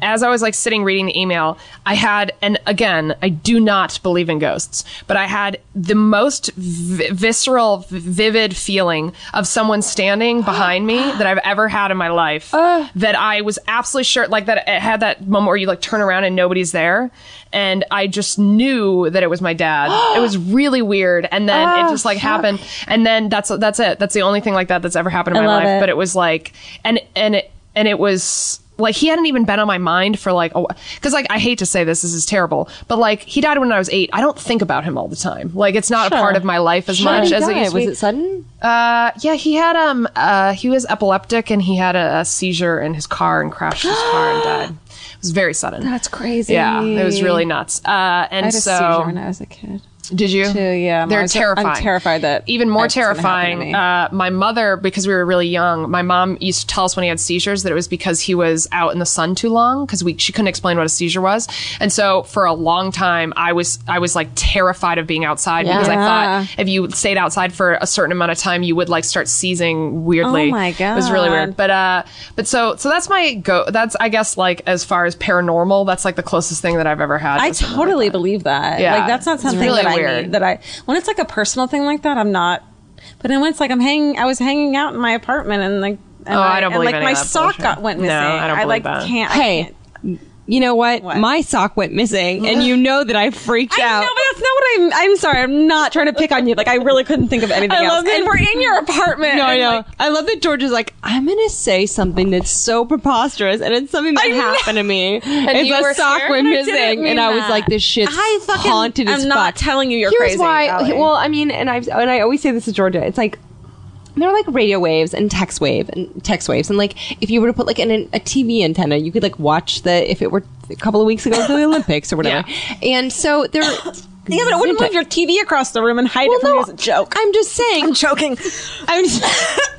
as I was like sitting reading the email, I had, and again, I do not believe in ghosts, but I had the most visceral, vivid feeling of someone standing behind me that I've ever had in my life. That I was absolutely sure, like that it had that moment where you like turn around and nobody's there. And I just knew that it was my dad. It was really weird. And then it just like happened. And then that's it. That's the only thing like that that's ever happened in my life. But it was like, and it was like, he hadn't even been on my mind for like, cause like, I hate to say this is terrible, but like, he died when I was 8. I don't think about him all the time. Like, it's not a part of my life as much as it used to be. Was it sudden? Yeah, he had, he was epileptic and he had a seizure in his car and crashed his car and died. It was very sudden. That's crazy. Yeah, it was really nuts. And I had a so, seizure when I was a kid. Did you? Too, yeah. They're terrifying. I'm terrified that even more that's gonna happen to terrifying. me. My mother, because we were really young, my mom used to tell us when he had seizures that it was because he was out in the sun too long, because she couldn't explain what a seizure was. And so for a long time, I was like terrified of being outside because I thought if you stayed outside for a certain amount of time, you would like start seizing weirdly. Oh my God. It was really weird. But so that's my that's I guess like as far as paranormal, that's like the closest thing that I've ever had. I totally believe that. Yeah, like that's not it's something really that I weird. need. That when it's like a personal thing like that, I'm not. But then when it's like I was hanging out in my apartment and like, I don't believe like any my of that sock bullshit. went missing. No, I don't believe that. Can't. Hey, you know what? My sock went missing, and you know that I freaked out. No, but that's not what I'm sorry. I'm not trying to pick on you. Like, I really couldn't think of anything else. And we're in your apartment. No, I and, know. like, I love that George is like, I'm going to say something that's so preposterous, and it's something that happened to me. It's you a were sock scared? went I didn't missing, mean and I was that. like, this shit's haunted as I'm fuck. not telling you you're Here's crazy. why. Alie. Well, I mean, and I always say this to Georgia. It's like, there are like radio waves and text waves, and like if you were to put like a TV antenna, you could like watch if it were a couple of weeks ago the Olympics or whatever. And so there. Yeah, but it wouldn't move your TV across the room and hide it from you as a joke. I'm just saying. I'm joking. I'm just,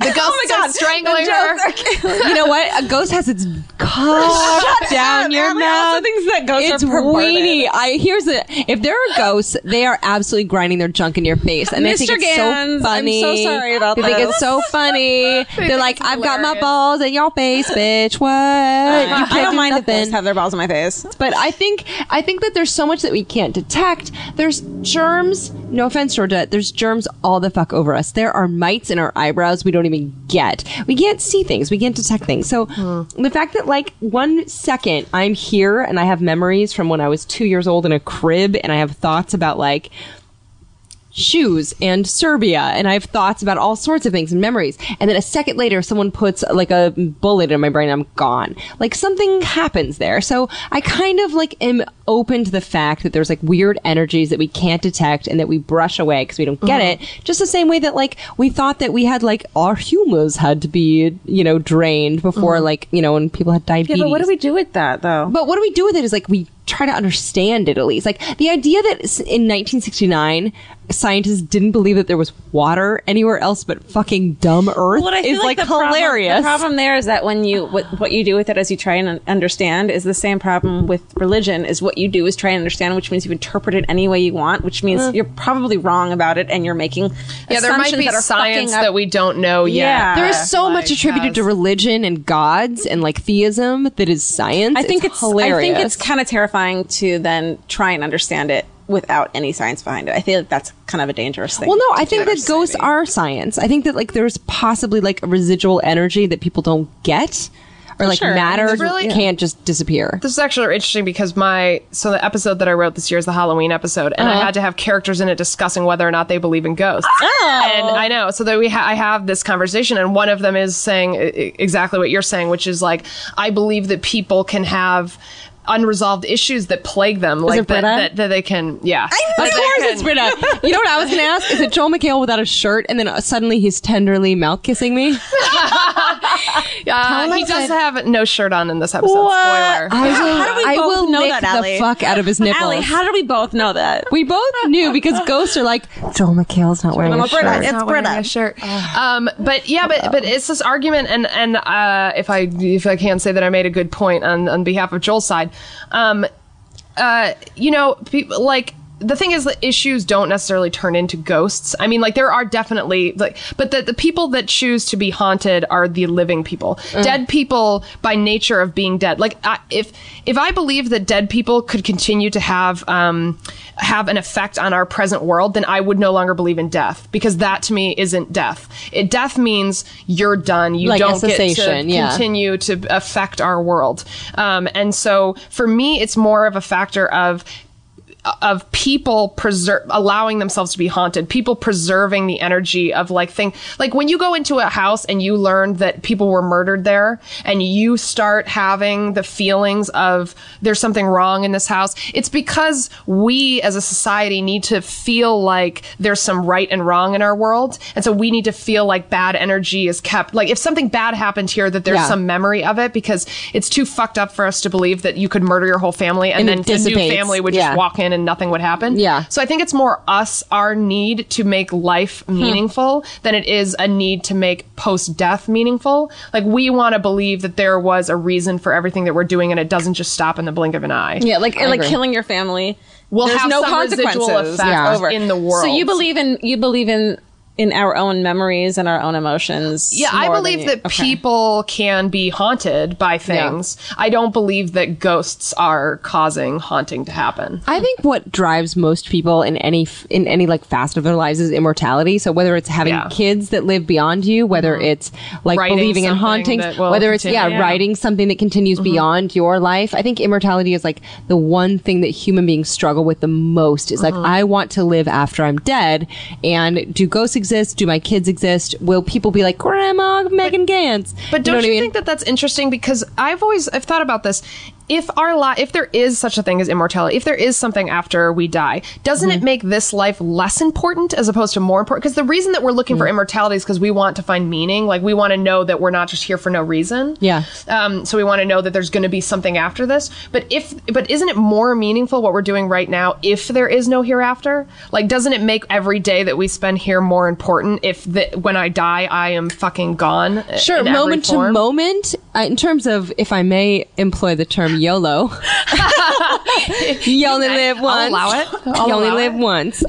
The ghosts are strangling her. you know what? A ghost has its cock down your Alie mouth. also thinks that ghosts It's are perverted. weenie. If there are ghosts, they are absolutely grinding their junk in your face, and they think Mr. it's Gans, so funny. I'm so sorry about They think this. it's so funny. They're like, it's I've got my hilarious. balls in your face, bitch. What? You can't I don't do mind if nothing. ghosts have their balls in my face. But I think that there's so much that we can't detect. There's germs. No offense, Georgia. There's germs all the fuck over us. There are mites in our eyebrows we don't even get. We can't see things. We can't detect things. So the fact that like 1 second I'm here and I have memories from when I was 2 years old in a crib and I have thoughts about like shoes and Serbia, and I have thoughts about all sorts of things and memories, and then a second later someone puts like a bullet in my brain and I'm gone. Like something happens there. So I kind of like am open to the fact that there's like weird energies that we can't detect and that we brush away because we don't get it, just the same way that like we thought that we had like our humors had to be, you know, drained before like, you know, when people had diabetes. Yeah, but what do we do with that, though? But what do we do with it is like we try to understand it at least. Like the idea that in 1969 scientists didn't believe that there was water anywhere else but fucking dumb Earth What I feel is like the hilarious. The problem there is that when you what you do with it as you try and understand is the same problem with religion. Is what you do is try and understand, which means you interpret it any way you want, which means you're probably wrong about it and you're making There might be assumptions that are science fucking up. that we don't know yet. Yeah. There is so much like, attributed to religion and gods and like theism that is science. I think it's hilarious. I think it's kind of terrifying to then try and understand it without any science behind it. I feel like that's kind of a dangerous thing. Well, no, I to think do. that ghosts are science. I think that like there's possibly like a residual energy that people don't get, or like sure. matter It's really- can't just disappear. This is actually interesting because the episode that I wrote this year is the Halloween episode, and I had to have characters in it discussing whether or not they believe in ghosts. And I know, so that I have this conversation, and one of them is saying exactly what you're saying, which is like, I believe that people can have unresolved issues that plague them, like it Britta? that they can, yeah. Of course it's Britta. You know what I was going to ask? Is it Joel McHale without a shirt and then suddenly he's tenderly mouth kissing me? He does have no shirt on in this episode. Spoiler. How do we I both will know lick that, the Alie? fuck out of his nipples. Alie, how do we both know that? We both knew because ghosts are like, Joel McHale's not wearing a Britta. shirt. It's Not wearing Britta. a shirt. But it's this argument, and if I can say that I made a good point on behalf of Joel's side, you know, people like the thing is that issues don't necessarily turn into ghosts. I mean, like, there are definitely, like, but the people that choose to be haunted are the living people. Dead people, by nature of being dead. Like, if I believe that dead people could continue to have an effect on our present world, then I would no longer believe in death, because that to me isn't death. Death means you're done. You like don't get to continue to affect our world. And so for me, it's more of a factor of people allowing themselves to be haunted, people preserving the energy of like when you go into a house and you learn that people were murdered there, and you start having the feelings of there's something wrong in this house. It's because we as a society need to feel like there's some right and wrong in our world. And so we need to feel like bad energy is kept. Like, if something bad happened here, that there's some memory of it, because it's too fucked up for us to believe that you could murder your whole family and then the new family would just walk in and nothing would happen. Yeah. So I think it's more our need to make life meaningful than it is a need to make post-death meaningful. Like, we want to believe that there was a reason for everything that we're doing, and it doesn't just stop in the blink of an eye. Yeah, like killing your family will there's have no some consequences residual effect in the world. So you believe in our own memories and our own emotions. Yeah, I believe that people can be haunted by things. Yeah. I don't believe that ghosts are causing haunting to happen. I think what drives most people in any like facet of their lives is immortality. So whether it's having kids that live beyond you, whether it's like writing believing in hauntings, whether it's writing something that continues beyond your life. I think immortality is like the one thing that human beings struggle with the most. Is like, I want to live after I'm dead, and do ghosts exist? Do my kids exist? Will people be like, Grandma Megan Gantz? But don't you think that that's interesting? Because I've thought about this. If there is such a thing as immortality, if there is something after we die, doesn't it make this life less important as opposed to more important? Because the reason that we're looking for immortality is because we want to find meaning. Like, we want to know that we're not just here for no reason. Yeah. So we want to know that there's going to be something after this. But isn't it more meaningful what we're doing right now if there is no hereafter? Like, doesn't it make every day that we spend here more important if when I die, I am fucking gone? Sure, moment to moment. In terms of, if I may employ the term YOLO. You only live once. I'll You only allow live it. once.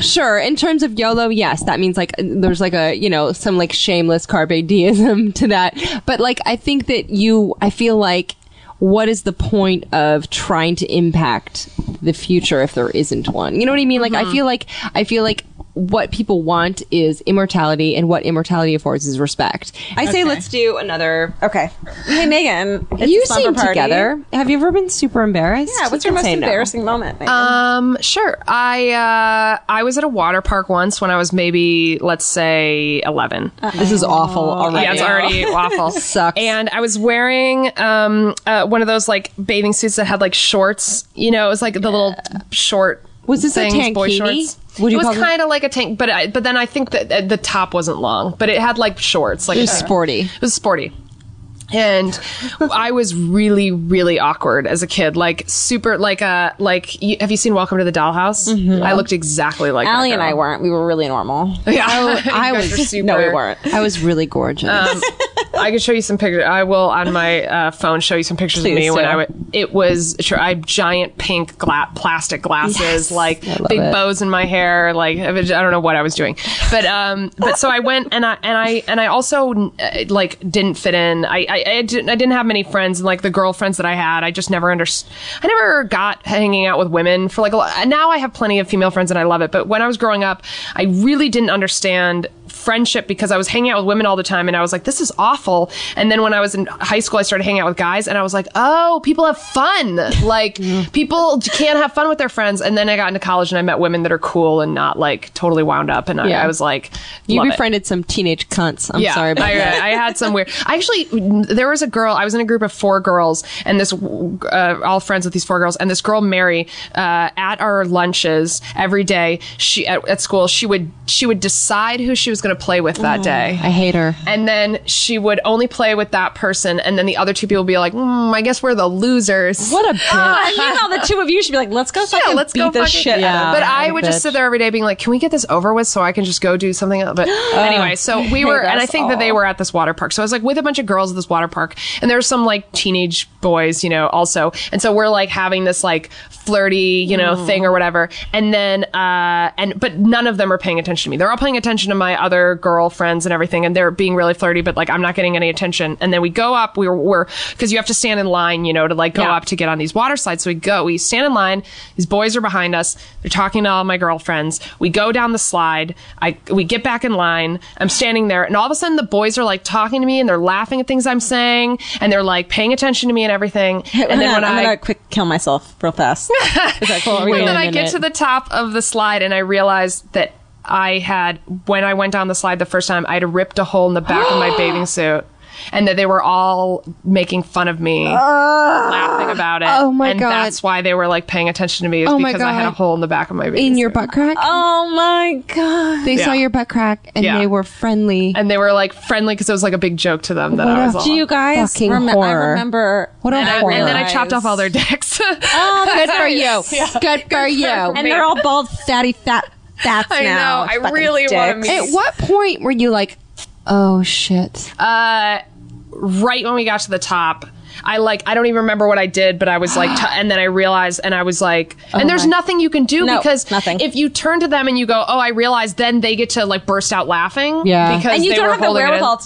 Sure. In terms of YOLO, yes, that means like there's like a some like shameless carpe diem to that. But like, I think that I feel like, what is the point of trying to impact the future if there isn't one? You know what I mean? Like, I feel like what people want is immortality, and what immortality affords is respect. I say let's do another. Okay. Hey, Megan. It's You a slumber seem party. together. Have you ever been super embarrassed? Yeah, what's You your can most say no. embarrassing moment, Megan? Sure. I was at a water park once when I was maybe, let's say, 11. This is awful already. Yeah, it's already awful. Sucks. And I was wearing one of those like bathing suits that had like shorts. You know, it was like the little short. Was this things, a boy tankini? shorts? Would you it was call kind of like a tank, but then I think that the top wasn't long, but it had like shorts. Like, It was sporty. It was sporty. And I was really, really awkward as a kid. Like, super, have you seen Welcome to the Dollhouse? I looked exactly like Alie that and girl. I weren't. We were really normal. Yeah, I You guys was are super. No, we weren't. I was really gorgeous. I can show you some pictures. I will on my phone show you some pictures of me when I had giant pink plastic glasses, like big bows in my hair. Like, I don't know what I was doing, but so I went and I also like didn't fit in. I didn't have many friends, and like the girlfriends that I had, I just never I never got hanging out with women for like now I have plenty of female friends and I love it. But when I was growing up, I really didn't understand friendship because I was hanging out with women all the time and I was like, this is awful. And then when I was in high school, I started hanging out with guys and I was like, oh, people have fun. Like, people can't have fun with their friends. And then I got into college and I met women that are cool and not like totally wound up. And I was like, you love befriended it. some teenage cunts. I'm sorry about that. I had some weird. There was a girl. I was in a group of 4 girls, and this all friends with these 4 girls. And this girl, Mary, at our lunches every day, at school, she would decide who she was going to going to play with that day. I hate her. And then she would only play with that person, and then the other two people would be like, I guess we're the losers. What a bitch. And meanwhile, the two of you should be like, let's go fucking let's beat go this fucking- shit out of But them. I would just sit there every day being like, can we get this over with so I can just go do something else? But anyway, so we were, and I think that they were at this water park. So I was like with a bunch of girls at this water park, and there were some like teenage boys, also. And so we're like having this like flirty, thing or whatever. And then, but none of them are paying attention to me. They're all paying attention to my other girlfriends and everything, and they're being really flirty, but like I'm not getting any attention. And then we go up, we're because you have to stand in line, to like go up to get on these water slides. So we stand in line. These boys are behind us. They're talking to all my girlfriends. We go down the slide. We get back in line. I'm standing there, and all of a sudden the boys are like talking to me, and they're laughing at things I'm saying, and they're like paying attention to me and everything. And then when I'm gonna quick kill myself real fast. Is that cool? and then I get to the top of the slide, and I realized that when I went down the slide the first time, I had ripped a hole in the back of my bathing suit. And that they were all making fun of me, laughing about it. Oh my and God. that's why they were like paying attention to me, is Oh my because I had a God. hole in the back of my bathing In your suit. butt crack? Oh my god! They saw your butt crack and Yeah. they were friendly. And they were like friendly because it was like a big joke to them that I was all. Do you guys Fucking I horror. remember What a and, horror. and then I chopped off all their dicks. Good for you. Good for you. and they're all bald, fatty, fats I now. know. I Fucking really want to dicks. meet. At what point were you like, oh shit? Right when we got to the top, I don't even remember what I did, but I was like, and then I realized, and I was like, and there's nothing you can do No, because nothing. if you turn to them and you go, oh, I realized, then they get to like burst out laughing. Yeah. Because And you they don't were have the holding it in. wherewithal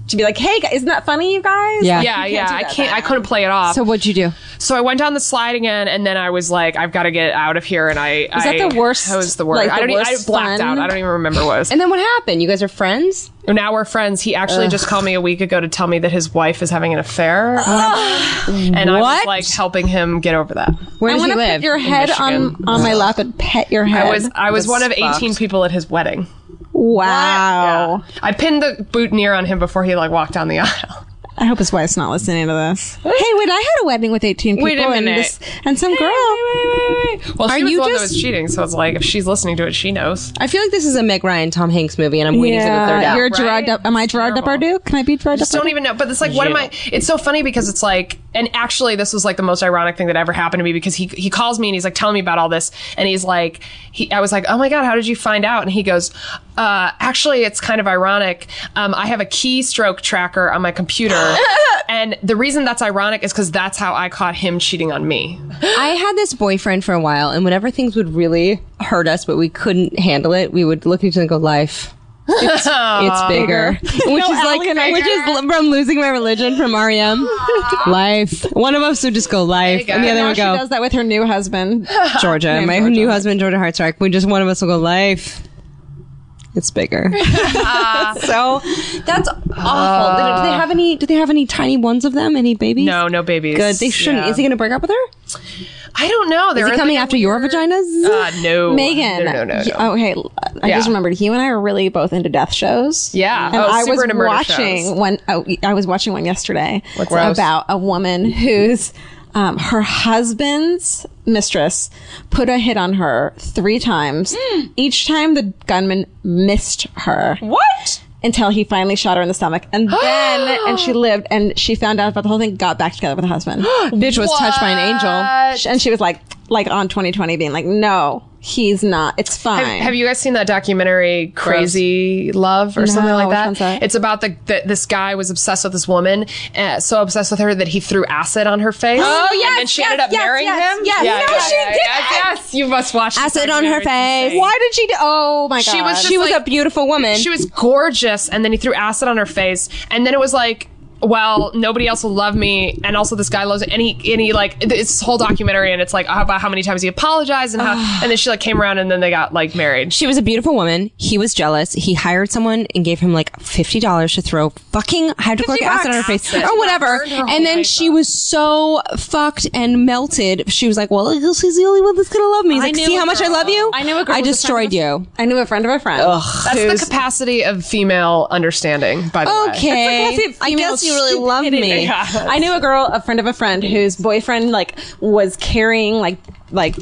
to be like, hey, isn't that funny, you guys? Yeah. Yeah, You yeah. do I that can't. I now. couldn't play it off. So what'd you do? So I went down the slide again, and then I was like, I've got to get out of here. And Was that the worst? That was the worst. Like, I the I worst blacked fun? out. I don't even remember what it was. And then what happened? You guys are friends? Now we're friends. He actually just called me a week ago to tell me that his wife is having an affair, and I was What? like helping him get over that. Where I does he want to live? put your head on Michigan. my lap and pet your head. I was one of 18 people at his wedding. Wow. I pinned the boutonniere on him before he like walked down the aisle. I hope his wife's not listening to this. Hey, wait, I had a wedding with 18 people Wait a minute. and some girl. Well, Are she was you the one that just- was cheating, so it's like if she's listening to it, she knows. I feel like this is a Meg Ryan, Tom Hanks movie, and I'm waiting for the third act. You're right? Gerard. Am I Gerard Terrible. Depardieu? Can I be Gerard Just Depardieu? don't even know. But it's like, what am I? It's so funny because it's like, and actually, this was like the most ironic thing that ever happened to me because he calls me and he's like telling me about all this, and he's like, I was like, oh my god, how did you find out? And he goes, actually, it's kind of ironic. I have a keystroke tracker on my computer, and the reason that's ironic is because that's how I caught him cheating on me. I had this boyfriend for a while, and whenever things would really hurt us, but we couldn't handle it, we would look at each other and go, life. It's bigger. Which is like, which is from Losing My Religion from REM. Life. One of us would just go, life. And the other Now would she go, does that with her new husband. Georgia. My new husband, Georgia Hartsock. One of us will go, life. It's bigger. So that's awful. Do they have any? Do they have any tiny ones of them? Any babies? No babies. Good. They shouldn't. Yeah. Is he going to break up with her? I don't know. Is he coming after your vaginas? No. Megan. No. Oh, hey, I Yeah. just remembered. He and I are really both into death shows. Yeah. And Oh, I super was into murder watching shows. one. Oh, I was watching one yesterday Gross. about a woman whose her husband's mistress put a hit on her 3 times. Each time the gunman missed her. What? Until he finally shot her in the stomach. And then, and she lived, and she found out about the whole thing, got back together with her husband. Bitch was touched by an angel. And she was like on 2020 being like, no, he's not. It's fine. Have you guys seen that documentary Crazy Love or something like which that? one's that? It's about this guy was obsessed with this woman, so obsessed with her that he threw acid on her face. Oh, yes, and then she yes, ended up yes, marrying yes, him. yes. No, she didn't. Yes, you must watch this Acid on her documentary. face. Why did she do? Oh my god. She was just She was like- a beautiful woman. She was gorgeous, and then he threw acid on her face, and then it was like, well, nobody else will love me, and also this guy loves it, and he like, it's this whole documentary, and it's like about how many times he apologized and how, and then she like came around, and then they got like married. She was a beautiful woman. He was jealous. He hired someone and gave him like $50 to throw fucking hydrochloric acid on her face or whatever. Burned her whole And then life she up. was so fucked and melted. She was like, well, I guess he's the only one that's going to love me. He's like, knew see a how much I girl- love you? I knew a girl I was a destroyed friend you. of I knew a friend of a friend. That's the capacity of female understanding, by the way. Okay. That's the capacity of I female guess you you really love me. I knew a friend of a friend whose boyfriend like was carrying like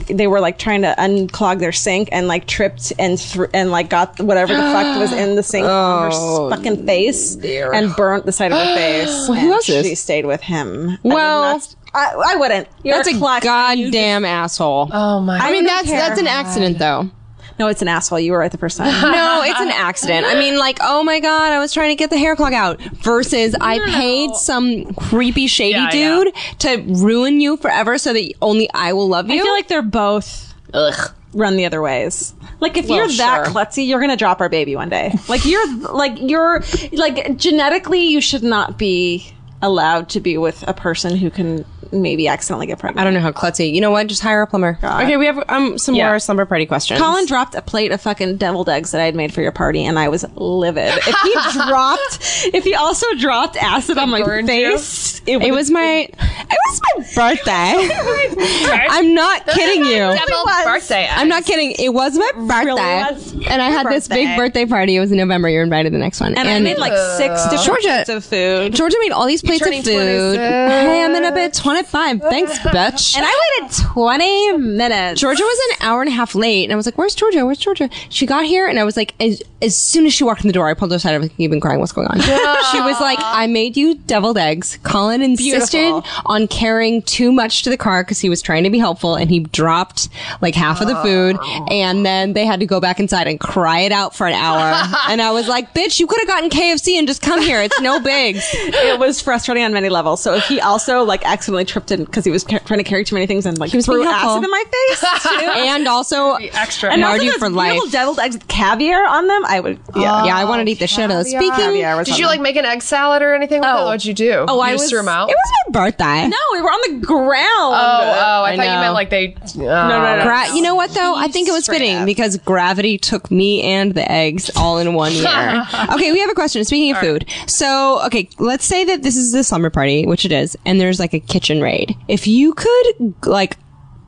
they were like trying to unclog their sink and like tripped and like got whatever the fuck was in the sink on her fucking face and burnt the side of her face. Well, who else is? She stayed with him. Well, I wouldn't. You're that's a goddamn asshole. Oh my! I mean, that's an accident though. No, it's an asshole. You were right the first time. No, it's an accident. I mean, like, oh my God, I was trying to get the hair clog out. Versus I paid some creepy, shady dude to ruin you forever so that only I will love you. I feel like they're both run the other ways. Like if you're that klutzy, you're gonna drop our baby one day. Like you're genetically, you should not be allowed to be with a person who can maybe accidentally get pregnant. I don't know how klutzy. You know what? Just hire a plumber. God. Okay, we have some more slumber party questions. Colin dropped a plate of fucking deviled eggs that I had made for your party, and I was livid. If he also dropped acid on my face, it was my birthday. I'm not kidding you. Birthday. I'm not kidding. It was my birthday, Really and I had this big birthday party. It was in November. You're invited to the next one, and I made like 6 different plates of food. Georgia made all these plates of food. Hey, I'm in a bit 25. Thanks, bitch. And I waited 20 minutes. Georgia was an hour and a half late, and I was like, "Where's Georgia? Where's Georgia?" She got here, and I was like, as soon as she walked in the door, I pulled her aside. I was even crying. What's going on? She was like, "I made you deviled eggs." Colin insisted on carrying too much to the car because he was trying to be helpful, and he dropped like half of the food, and then they had to go back inside and cry it out for an hour. And I was like, "Bitch, you could have gotten KFC and just come here. It's no bigs." It was frustrating on many levels. So if he also like accidentally tripped in because he was trying to carry too many things and like threw acid in my face too. And also extra and marred also you those for life. beautiful deviled eggs with caviar on them. I would Yeah, I wanted to eat the shit out of those. Speaking, Did you like make an egg salad or anything with it? What'd you do? Oh, you just threw them out? it was my birthday. No, we were on the ground. I thought you know. meant like they. No. You know what though? I think it was fitting because gravity took me and the eggs all in 1 year. Okay, we have a question. Speaking of food. So, okay, let's say that this is the slumber party, which it is, and there's like a kitchen raid. If you could, like,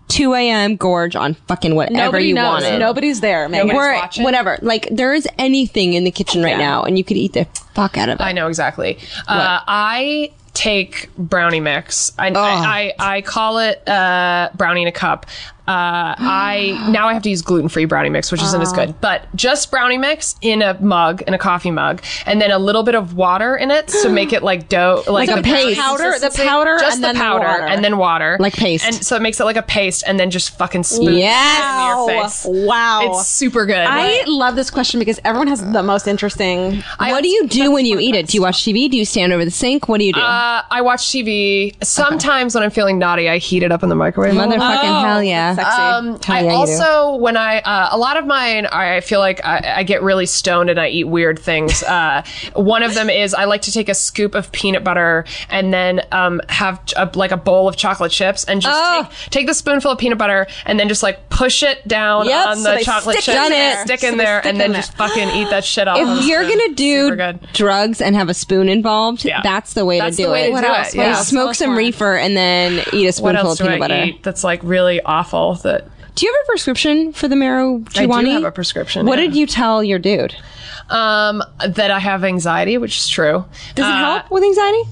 2 a.m. gorge on fucking whatever you wanted. Nobody's there. Nobody's watching. Whatever. Like, there is anything in the kitchen right now, and you could eat the fuck out of it. I know exactly. I take brownie mix. I call it brownie in a cup. Now I have to use gluten-free brownie mix, which isn't as good, but just brownie mix in a coffee mug, and then a little bit of water in it to make it like dough, like a paste. The powder, just and the then powder, water. and then water, like paste, and so it makes it like a paste, and then just fucking spoon Yes. it into your face. Wow, it's super good. I love this question because everyone has the most interesting. What do you do when you eat it? Do you watch TV? Do you stand over the sink? What do you do? I watch TV. Sometimes when I'm feeling naughty, I heat it up in the microwave. Motherfucking hell yeah. Sexy. I also, when a lot of mine, I feel like I get really stoned and I eat weird things. One of them is I like to take a scoop of peanut butter and then have like a bowl of chocolate chips and just take the spoonful of peanut butter and then just like push it down on the chocolate chips and stick in there and then just fucking eat that shit off. If you're gonna do drugs and have a spoon involved, that's the way to do it. What else? You smoke some reefer and then eat a spoonful of peanut butter. Eat that's like really awful. Do you have a prescription for the marijuana? I do have a prescription. What did you tell your dude? That I have anxiety, which is true. Does it help with anxiety?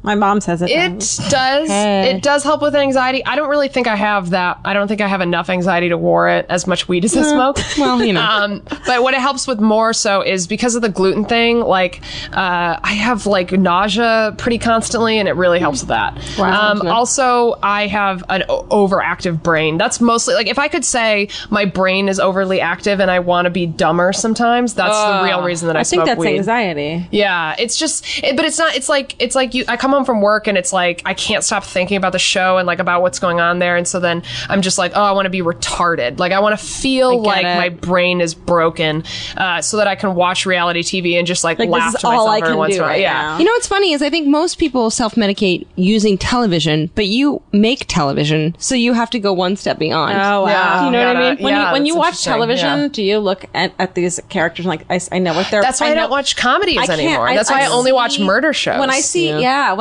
My mom says it. It does. It does help with anxiety. I don't really think I have that. I don't think I have enough anxiety to warrant as much weed as I smoke. Well, you know. But what it helps with more so is because of the gluten thing. Like, I have like nausea pretty constantly, and it really helps with that. Wow. Also, I have an overactive brain. That's mostly like if I could say my brain is overly active and I want to be dumber sometimes. That's the real reason that I smoke weed. I think that's anxiety. Yeah, it's just, but it's not. It's like I come home from work and it's like I can't stop thinking about the show and like about what's going on there, and so then I'm just like, oh, I want to be retarded. Like I want to feel like my brain is broken, so that I can watch reality TV and just like laugh to myself every once in a while. Yeah. You know what's funny is I think most people self-medicate using television, but you make television, so you have to go one step beyond. Oh wow! Yeah. You know what I mean? When you watch interesting. television, do you look at these characters and like I know what they're? That's why I don't watch comedies anymore. That's why I only watch murder shows.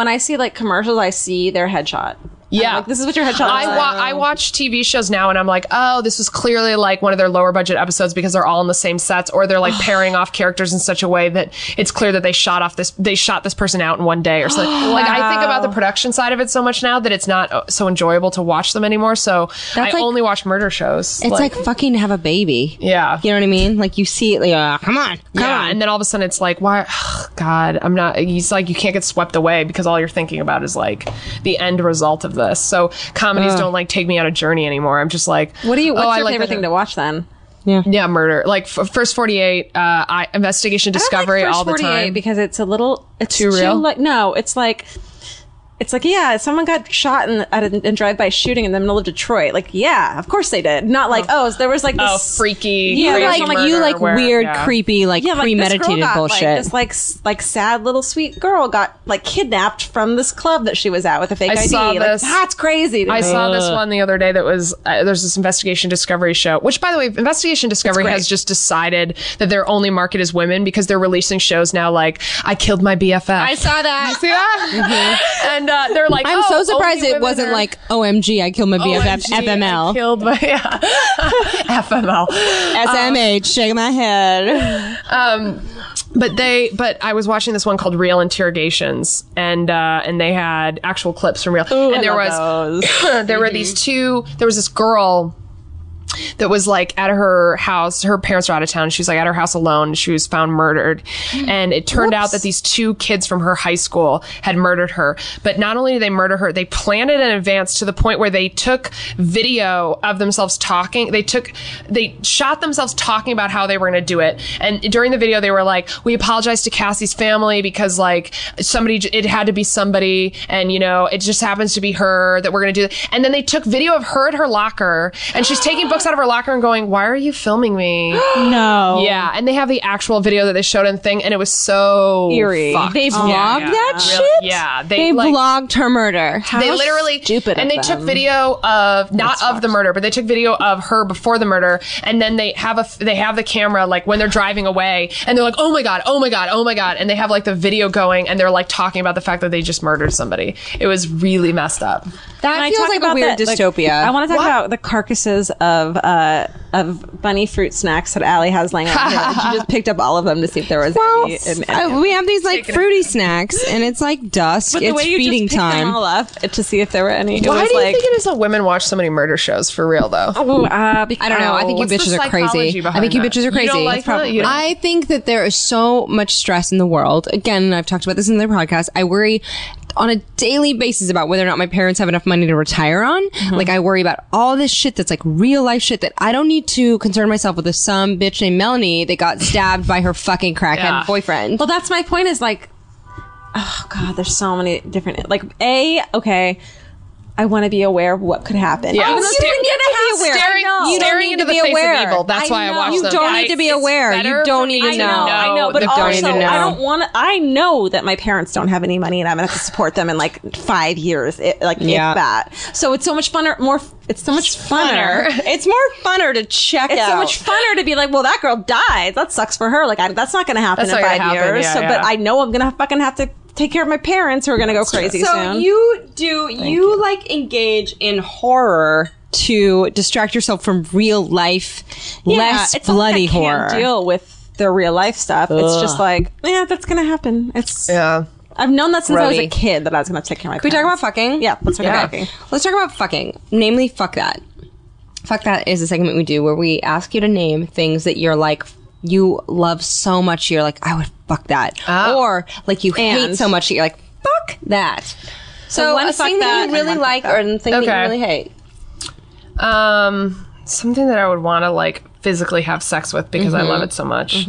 When I see like commercials, I see their headshot. Yeah. Like, this is what your headshot looks like. I watch TV shows now and I'm like, oh, this was clearly like one of their lower budget episodes because they're all in the same sets, or they're like pairing off characters in such a way that it's clear that they shot this person out in one day or something. Like, I think about the production side of it so much now that it's not so enjoyable to watch them anymore. So I only watch murder shows. It's like fucking have a baby. Yeah. You know what I mean? Like you see it, like, come on. And then all of a sudden it's like, why? Oh, God, I'm not. He's like, you can't get swept away because all you're thinking about is like the end result of this. So comedies don't like take me on a journey anymore. I'm just like, What's your like favorite thing to watch then? Yeah, murder. Like First 48, Investigation Discovery, I like all the First 48 time. because it's a little, it's Too real? No, it's like, yeah, someone got shot in drive-by shooting in the middle of Detroit. Like, yeah, of course they did. Not like, there was like this freaky. Yeah, crazy you like murder weird, where, creepy, like premeditated bullshit. Like, this sad little sweet girl got like kidnapped from this club that she was at with a fake ID. saw Like, this. that's crazy. I saw this one the other day that was, there's this Investigation Discovery show, which, by the way, Investigation Discovery has just decided that their only market is women because they're releasing shows now like, I Killed My BFF. I saw that. You see that? And they're like, I'm so surprised only it women wasn't are- like OMG, I killed my BFF, OMG, I FML. killed my FML. SMH, shaking my head. But I was watching this one called Real Interrogations, and they had actual clips from Real. Ooh, and there was this girl that was like at her house. Her parents were out of town. She was like at her house alone. She was found murdered. And it turned out that these two kids from her high school had murdered her. But not only did they murder her, they planned it in advance to the point where they took video of themselves talking. They shot themselves talking about how they were going to do it. And during the video, they were like, we apologize to Cassie's family because like it had to be somebody. And, you know, it just happens to be her that we're going to do it. And then they took video of her at her locker, and she's taking books out of her locker and going, why are you filming me? No. Yeah. And they have the actual video that they showed in the thing, and it was so eerie. fucked. They vlogged that shit? Really, yeah. They like, vlogged her murder. they literally stupid and of they took them. video of not of the murder, but they took video of her before the murder, and then they have the camera like when they're driving away, and they're like, oh my god, and they have like the video going, and they're like talking about the fact that they just murdered somebody. It was really messed up. That feels like a weird dystopia. I want to talk about the carcasses of bunny fruit snacks that Alie has laying out here. She just picked up all of them to see if there was any. we have these like fruity snacks, and it's like dusk. But the It's way you feeding just picked time. them all up to see if there were any. Why do you think it is that women watch so many murder shows for real though? I don't know. I think you What's the bitches are psychology crazy. I behind think you that? bitches are crazy. You don't like that? You don't- I think that there is so much stress in the world. Again, I've talked about this in their podcast. I worry on a daily basis about whether or not my parents have enough money to retire on. Like, I worry about all this shit that's like real life shit that I don't need to concern myself with some bitch named Melanie that got stabbed by her fucking crackhead boyfriend. Well, that's my point. Is like, oh god, there's so many different. Like, okay, I want to be aware of what could happen. Yeah. Even though You staring- need to be aware. I know. You don't Staring need into to the be face aware. of evil. That's why I watch You them. don't need to be aware. You don't need to know. I know, but the also, don't need to know. I don't want to. I know that my parents don't have any money, and I'm gonna have to support them in like 5 years, if that. So it's so much funner. It's so much funner. It's more funner to check It's out. so much funner to be like, well, that girl died. That sucks for her. Like, that's not going to happen That's in not 5 gonna happen. years. Yeah, But I know I'm going to fucking have to take care of my parents who are going to go crazy So soon. you like engage in horror to distract yourself from real life, less it's not like bloody I can't horror. deal with the real life stuff. It's just like, yeah, that's going to happen. Yeah. I've known that since I was a Brody. kid that I was going to take care of my Can we talk about parents. fucking? Yeah, let's talk about fucking. Let's talk about fucking. Namely, fuck that. Fuck that is a segment we do where we ask you to name things that you're like, you love so much, you're like, I would fuck that. Or like you hate And- so much that you're like, fuck that. So one a fuck thing that that you and really one fuck like that. or a thing that you Okay. really hate. Something that I would want to like physically have sex with because I love it so much.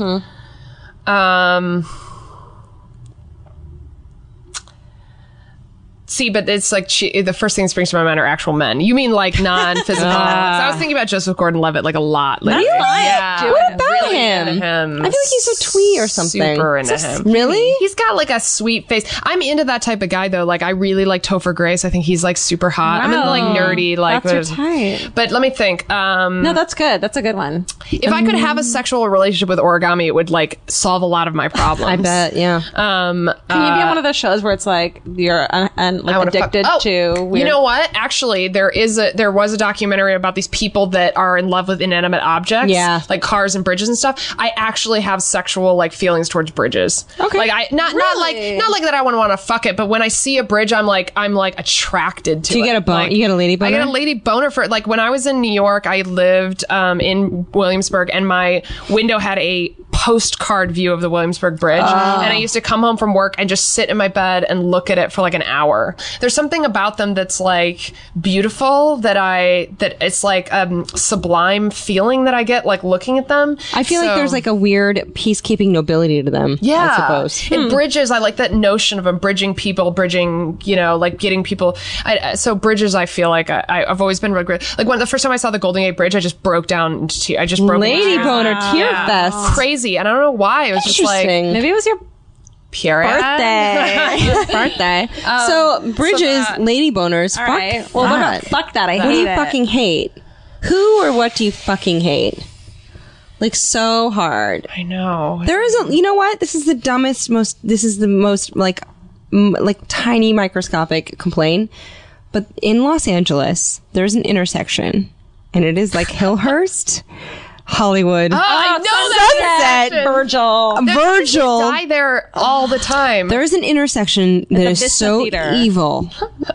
See, but it's like the first thing that springs to my mind are actual men. You mean like non-physical? So I was thinking about Joseph Gordon-Levitt like a lot. Lately. That's fine. Yeah. Do it. What about into him. I feel like he's so twee or something. Super into him. Really? He's got like a sweet face. I'm into that type of guy though. Like I really like Topher Grace. I think he's like super hot. I'm into like nerdy. Like That's your type. But let me think. No, that's good. That's a good one. If I could have a sexual relationship with origami, it would like solve a lot of my problems. I bet. Yeah. Can you be on one of those shows where it's like you're addicted to weird... You know what? Actually, there was a documentary about these people that are in love with inanimate objects, like cars and bridges and stuff. I actually have sexual like feelings towards bridges. Okay, like I not like that. I want to fuck it, but when I see a bridge, I'm like attracted to. Do you get a bone? You get a lady boner? I get a lady boner for it. Like when I was in New York, I lived in Williamsburg, and my window had a postcard view of the Williamsburg Bridge, and I used to come home from work and just sit in my bed and look at it for like an hour. There's something about them that's like beautiful that it's like sublime feeling that I get like looking at them. I feel like there's like a weird peacekeeping nobility to them. Yeah, I suppose. And bridges, I like that notion of them bridging people, like getting people. So bridges, I feel like I've always been really great. Like when the first time I saw the Golden Gate Bridge, I just broke down into tears. I just broke lady boner tear fest. Crazy, and I don't know why. It was just like maybe it was your birthday. So bridges, lady boners. All right. Well, fuck that. I hate it. What do you fucking hate? Who or what do you fucking hate? Like so hard. I know. There isn't. You know what? This is the most like tiny microscopic complaint. But in Los Angeles, there's an intersection, and it is like Hillhurst. Hollywood. Oh, I know that Sunset. Virgil die there all the time. There is an intersection that is so evil.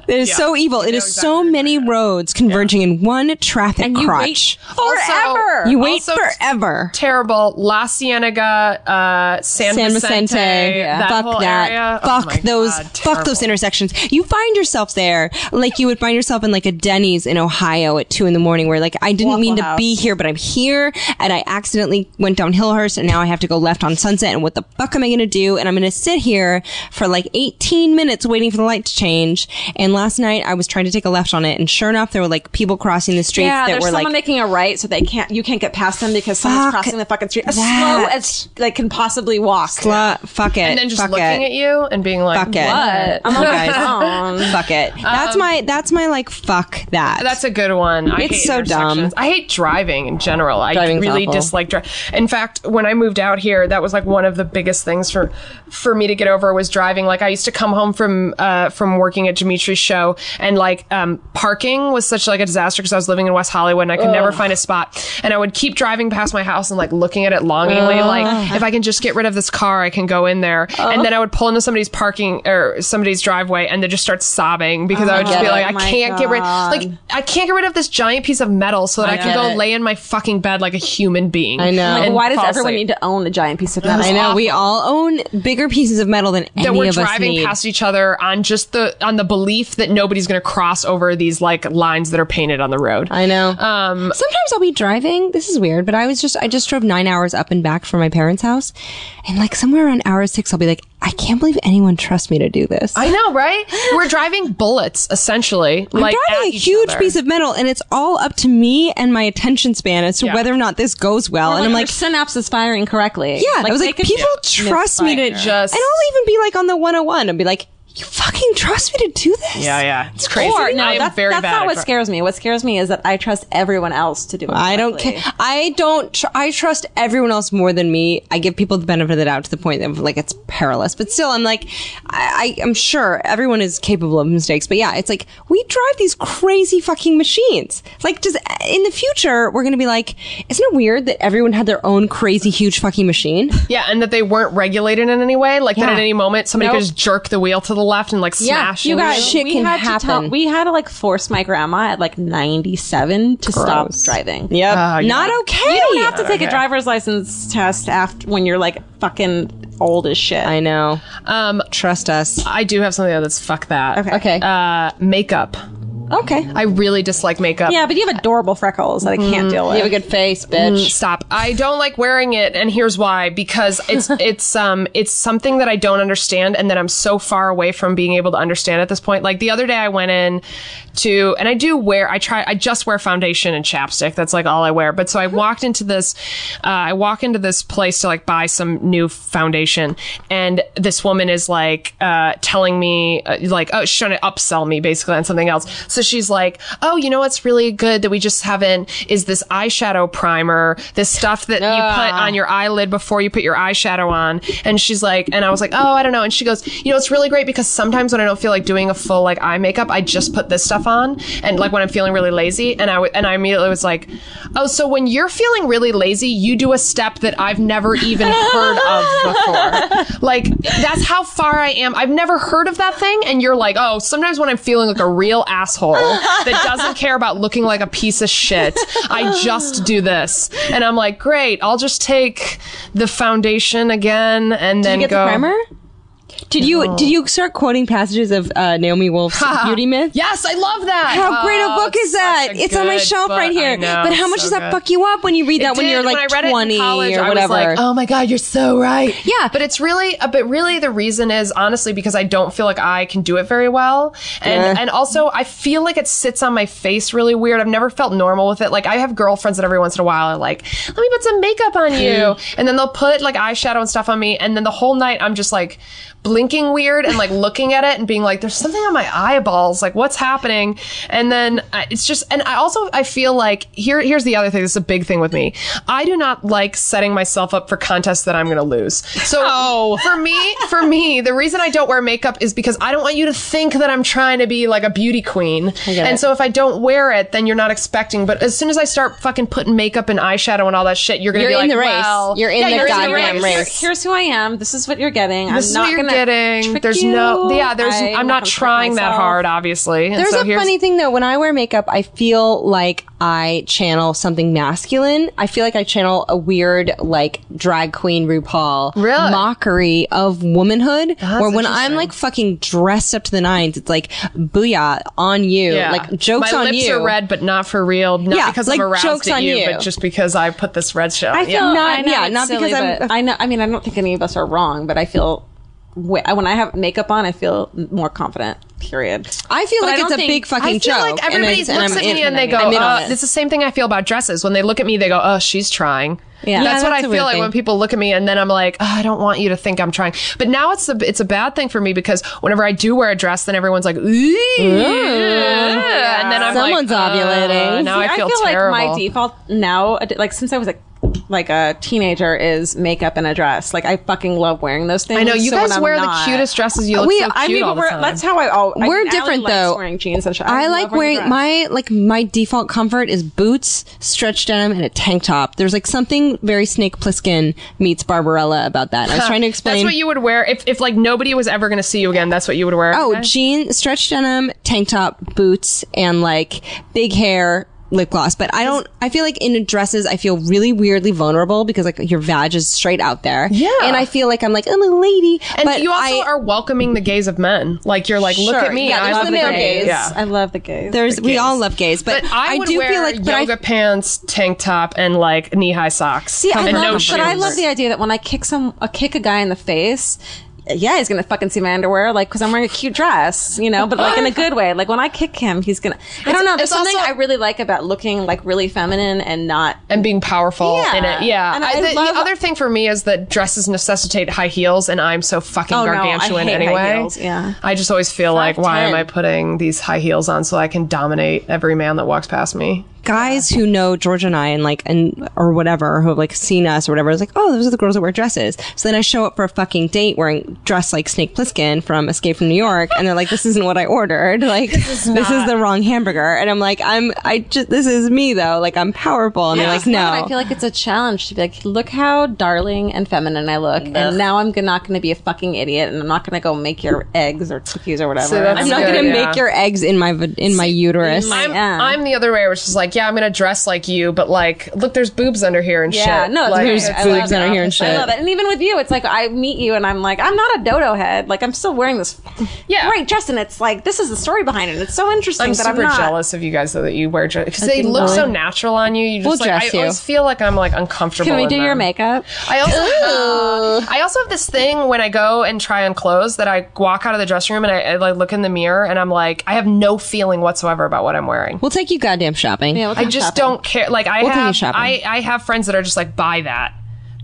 It is so evil. It is so many roads converging in one traffic crotch. Forever. You wait forever. Terrible. La Cienega, San Vicente. Fuck that. Area. Fuck those. Fuck those intersections. You find yourself there like you would find yourself in like a Denny's in Ohio at 2 a.m. where like I didn't mean to be here, but I'm here. And I accidentally went down Hillhurst, and now I have to go left on Sunset, and what the fuck am I going to do? And I'm going to sit here for like 18 minutes waiting for the light to change. And last night I was trying to take a left on it, and sure enough, there were like people crossing the streets that were like making a right, so you can't get past them because someone's crossing the fucking street as slow as they can possibly walk. Fuck it. And then just looking at you and being like, fuck it. What? I'm guys, fuck it. That's my like fuck that. That's a good one. I hate so dumb. I hate driving in general. I really awful. dislike driving. In fact, when I moved out here, that was like one of the biggest things for me to get over was driving. Like I used to come home from working at Dimitri's show, and like parking was such like a disaster because I was living in West Hollywood and I could never find a spot. And I would keep driving past my house and like looking at it longingly, like if I can just get rid of this car, I can go in there. And then I would pull into somebody's parking or somebody's driveway and then just start sobbing because I would just be like, I can't get rid of this giant piece of metal so that I can go lay in my fucking bed like a human being. I know. And why does everyone need to own a giant piece of metal? I know. Awful. We all own bigger pieces of metal than any of us need. That we're driving past each other on just on the belief that nobody's going to cross over these like lines that are painted on the road. I know. Sometimes I'll be driving. This is weird, but I just drove 9 hours up and back from my parents' house, and like somewhere around hour 6, I'll be like, I can't believe anyone trusts me to do this. I know, right? We're driving bullets, essentially. I'm driving a huge piece of metal, and it's all up to me and my attention span as to whether or not this goes well. Or and I'm like, synapse is firing correctly. Yeah, I was like, people trust me to just. And I'll even be like on the 101 and be like, you fucking trust me to do this? Yeah. It's crazy. Or, no, that's not what scares me. What scares me is that I trust everyone else to do it. I don't care. I trust everyone else more than me. I give people the benefit of the doubt to the point of like it's perilous. But still, I'm like, I'm sure everyone is capable of mistakes. But yeah, it's like we drive these crazy fucking machines. Like, in the future, we're going to be like, isn't it weird that everyone had their own crazy, huge fucking machine? Yeah, and that they weren't regulated in any way. Like that at any moment, somebody could just jerk the wheel to the left and like smash. You guys, shit can happen. We had to like force my grandma at like 97 to stop driving. Yep. Not okay. You don't have to take a driver's license test after when you're like fucking old as shit. I know. Trust us. I do have something that's fuck that. Okay. Makeup. Okay. I really dislike makeup. Yeah, but you have adorable freckles that I can't deal with. You have a good face, bitch. Stop. I don't like wearing it, and here's why. Because it's something that I don't understand, and that I'm so far away from being able to understand at this point. Like the other day I went in to, and I just wear foundation and chapstick. That's like all I wear. But so I walked into this place to like buy some new foundation, and this woman is like telling me she's trying to upsell me basically on something else. So she's like, oh, you know what's really good that we just haven't is this eyeshadow primer, this stuff that you put on your eyelid before you put your eyeshadow on. And she's like, and I was like, oh, I don't know. And she goes, you know, it's really great because sometimes when I don't feel like doing a full like eye makeup, I just put this stuff on. And like when I'm feeling really lazy, and I immediately was like, oh, so when you're feeling really lazy, you do a step that I've never even heard of before. Like that's how far I am. I've never heard of that thing. And you're like, oh, sometimes when I'm feeling like a real asshole that doesn't care about looking like a piece of shit, I just do this. And I'm like, great, I'll just take the foundation again and then Did you get go. the primer? Did you start quoting passages of Naomi Wolf's Beauty Myth? Yes, I love that. How great a book is that? It's on my shelf right here. But how much does that fuck you up when you read that when you're like 20 or whatever? I was like, oh my God, you're so right. Yeah. But it's really, the reason is honestly because I don't feel like I can do it very well. And also I feel like it sits on my face really weird. I've never felt normal with it. Like I have girlfriends that every once in a while are like, let me put some makeup on you. And then they'll put like eyeshadow and stuff on me. And then the whole night I'm just like blinking weird and like looking at it and being like, there's something on my eyeballs. Like what's happening? And then it's just, and I feel like here's the other thing. This is a big thing with me. I do not like setting myself up for contests that I'm going to lose. So for me, the reason I don't wear makeup is because I don't want you to think that I'm trying to be like a beauty queen. And so if I don't wear it, then you're not expecting. But as soon as I start fucking putting makeup and eyeshadow and all that shit, you're going to be like, in the race. Well, you're in the goddamn race. Here's who I am. This is what you're getting. This is I'm what not you're gonna getting. trick There's you. I'm not trying that hard, obviously. And There's so a funny thing though. When I wear makeup, I feel like I channel something masculine. I feel like I channel a weird, like, drag queen RuPaul mockery of womanhood. Where when I'm like fucking dressed up to the nines, it's like, booyah, on you. Yeah. Like, jokes My on lips you. are red, but not for real. Not because like, I'm aroused jokes at on you, you. but just because I put this red shit on. I feel not silly, because I'm. but I know. I mean, I don't think any of us are wrong, but I feel when I have makeup on, I feel more confident. Period. I feel But like I it's don't a think- big fucking I feel joke. like everybody looks at me and they go, I'm in on it. it's the same thing I feel about dresses. When they look at me, they go, oh, she's trying. Yeah. That's what that's I a feel weird like thing. when people look at me and then I'm like, oh, I don't want you to think I'm trying. But now it's a bad thing for me because whenever I do wear a dress, then everyone's like, ooh. And then I'm Someone's like, ovulating. Now I feel like terrible. my default now, like since I was like a teenager, is makeup and a dress. Like I fucking love wearing those things. I know you So when guys I'm wear not- the cutest dresses. You look so cute all the time. That's how We're different, likes though. Wearing jeans and shit. I love like wearing a dress. my default comfort is boots, stretch denim, and a tank top. There's like something very Snake Plissken meets Barbarella about that. I was trying to explain. That's what you would wear if like nobody was ever going to see you again. That's what you would wear. Oh, stretch denim, tank top, boots, and like big hair, lip gloss. But I feel like in dresses, I feel really weirdly vulnerable because like your vag is straight out there. Yeah. And I feel like I'm like, I'm a lady. And but you also are welcoming the gaze of men. Like you're like, look at me. Yeah, I there's love the the male gaze. gaze. Yeah. I love the gays. we all love gays, but I would do wear feel like yoga pants, tank top, and like knee-high socks. See, I and love, no but I shoes. love the idea that when I kick a guy in the face, yeah, he's gonna fucking see my underwear, like, because I'm wearing a cute dress, you know, but like in a good way. Like when I kick him, he's gonna. I don't know. There's it's something also- I really like about looking like really feminine and not. And being powerful Yeah. in it. Yeah. And I love- the other thing for me is that dresses necessitate high heels, and I'm so fucking Oh, no, I gargantuan hate anyway. high heels, yeah. I just always feel like, why am 5'10". I putting these high heels on so I can dominate every man that walks past me? guys who know George and I and or whatever, who have like seen us or whatever, is like, oh, those are the girls that wear dresses. So then I show up for a fucking date wearing dress like Snake Plissken from Escape from New York, and they're like, this isn't what I ordered. Like, this is the wrong hamburger. And I'm like, this is me though. Like, I'm powerful. And they're like, no. I feel like it's a challenge to be like, look how darling and feminine I look, and now I'm not going to be a fucking idiot, and I'm not going to go make your eggs or cookies or whatever. So that's I'm not good, going to yeah. make your eggs in my uterus. I'm the other way, which is like, yeah, I'm gonna dress like you, but like, look, there's boobs under here and shit. No, like, there's boobs under here and shit. I love it. And even with you, it's like I meet you and I'm like, I'm not a dodo head. Like I'm still wearing this great dress, and it's like this is the story behind it. It's so interesting I'm that super I'm not jealous of you guys though that you wear dress because they look so natural on you. You just We'll dress you. I always feel like I'm like uncomfortable. Can we in do your them. makeup? I also have this thing when I go and try on clothes that I walk out of the dressing room and I like look in the mirror and I'm like, I have no feeling whatsoever about what I'm wearing. We'll take you goddamn shopping. Yeah, I just don't care. Like We'll take you shopping. I have friends that are just like, buy that.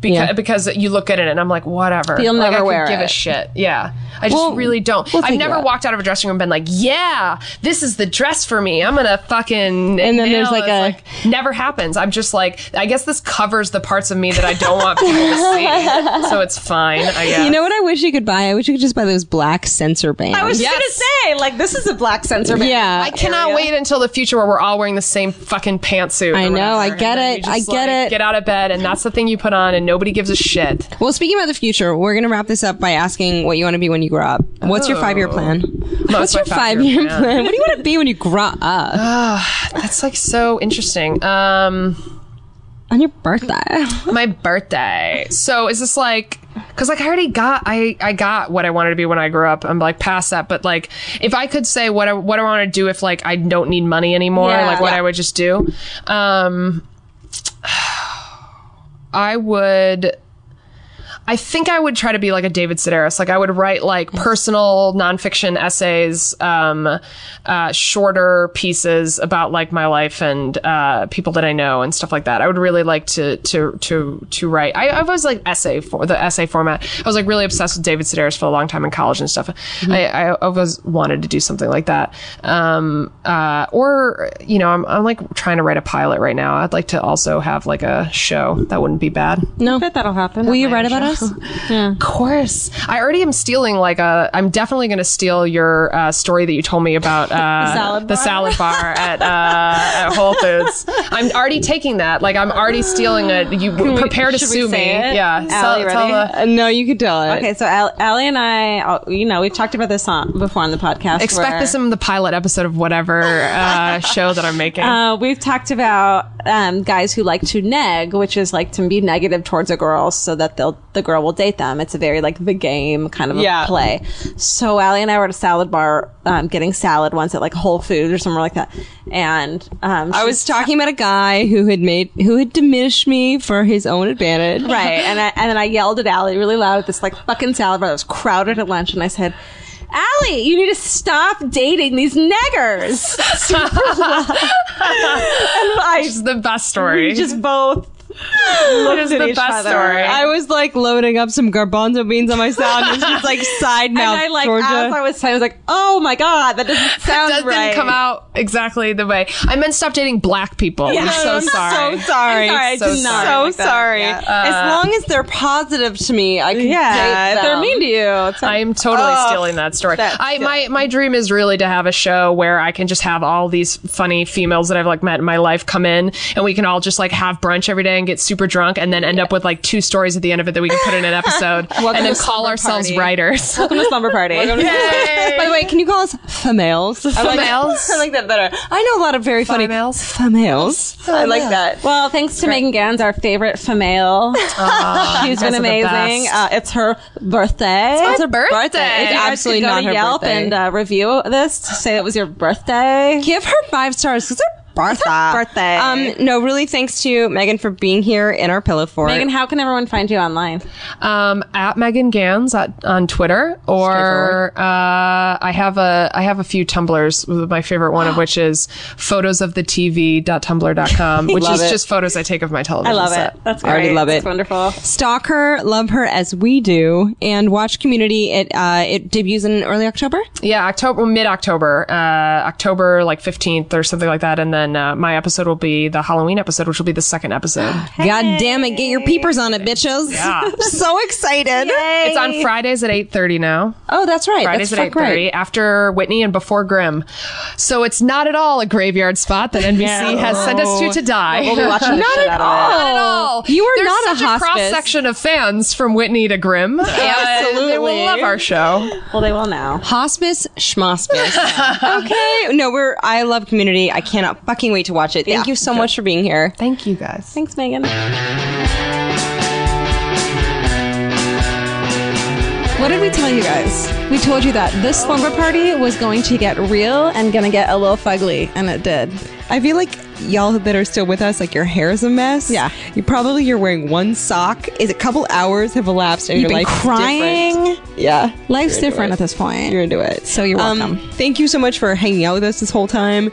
Because you look at it and I'm like, whatever. You'll like, never I wear could give it. a shit. Yeah. I just really don't. we'll I've take never you out. walked out of a dressing room and been like, yeah, this is the dress for me. I'm going to fucking. And then there's nail like it. Never happens. I'm just like, I guess this covers the parts of me that I don't want people to see. So it's fine, I guess. You know what I wish you could buy? I wish you could just buy those black sensor bands. I was Yes. gonna say, like, this is a black sensor band. Yeah. I cannot wait until the future where we're all wearing the same fucking pantsuit. I or know, I whatever. get And then it, you just, I get it. Get out of bed, and that's the thing you put on, and nobody gives a shit. Well, speaking about the future, we're going to wrap this up by asking what you want to be when you grow up. What's your 5-year plan? What's my your 5-year 5-year plan? What do you want to be when you grow up? That's like so interesting. On your birthday. My birthday. So is this like, because like I already got, I got what I wanted to be when I grew up. I'm like past that, but like if I could say what I want to do if like I don't need money anymore, like what I would just do, I think I would try to be like a David Sedaris. Like I would write like personal nonfiction essays, shorter pieces about like my life and people that I know and stuff like that. I would really like to write. I've always like the essay format. I was like really obsessed with David Sedaris for a long time in college and stuff. I always wanted to do something like that. Or you know, I'm like trying to write a pilot right now. I'd like to also have like a show. That wouldn't be bad. No. I bet that'll happen. Will you write about us? Of course. I already am stealing I'm definitely going to steal your story that you told me about the salad bar at Whole Foods. I'm already taking that. Like I'm already stealing it. You prepare to should we sue me. say it? Yeah. Allie, ready? No, you can tell it. Okay, so Alie and I, you know, we've talked about this before on the podcast. Expect this in the pilot episode of whatever show that I'm making. We've talked about guys who like to neg, which is like to be negative towards a girl so that the girl will date them. It's a very like the game kind of a play. So Alie and I were at a salad bar getting salad once at like Whole Foods or somewhere like that. And I was talking about a guy who had diminished me for his own advantage. right. And then I yelled at Alie really loud at this like fucking salad bar that was crowded at lunch, and I said, Alie, you need to stop dating these neggers. Super loud. And It's the best story. we just both It is the best story. I was like loading up some garbanzo beans on my salad, and she's like side mouth and I like Georgia. as I was saying, I was like, oh my god, that doesn't sound That right. didn't come out exactly the way I meant. Stop dating black people. I'm so sorry. So sorry. I'm sorry, I So did not So like that. sorry. Yeah. As long as they're positive to me, I can Yeah, date if they're them. mean to you. It's like, I'm totally stealing that story. that's My dream is really to have a show where I can just have all these funny females that I've like met in my life come in, and we can all just like have brunch every day and get super drunk, and then end up with like 2 stories at the end of it that we can put in an episode, and then to call Slumber ourselves Party. writers. welcome to Slumber Party. By the way, can you call us females? I like, Females? I like that better. I know a lot of very funny Females? females. I like that. Well, thanks to Megan Gans, our favorite female. She's been guys are the amazing. best. It's her birthday. It's her birthday. You It's guys absolutely could go not to her Yelp birthday. and review this to say it was your birthday. Give her 5 stars because her birthday. No, really thanks to Megan for being here in our pillow fort. Megan, how can everyone find you online? At Megan Gans on Twitter, or I have a few Tumblrs. My favorite one of which is photosofthetv.tumblr.com, which Love is it. just photos I take of my television I love set. it. That's great. I already love it. It's wonderful. Stalk her, love her as we do, and watch Community. It debuts in early October. Yeah, mid-October, October like 15th or something like that, and then my episode will be the Halloween episode, which will be the second episode. God damn it, get your peepers on it, bitches. Yeah. So excited. It's on Fridays at 8:30 now. Oh, that's right. Fridays that's at fuck 8:30 right. after Whitney and before Grimm. So it's not at all a graveyard spot that NBC has sent us to die. We'll be watching the Not shit at out of it. Not at all. You are There's not a such a hospice. cross section of fans from Whitney to Grimm. Absolutely. They will love our show. Well, they will now. Hospice schmospice. Okay. No, I love Community. I cannot fucking fucking wait to watch it. Thank you so much for being here. Thank you, guys. Thanks, Megan. What did we tell you guys? We told you that this slumber party was going to get real and going to get a little fugly, and it did. I feel like y'all that are still with us, like your hair is a mess. Yeah. You're wearing one sock. Is a couple hours have elapsed and You've your been life crying. is different. Yeah. Life's different at this point. You're into it. So you're welcome. Thank you so much for hanging out with us this whole time.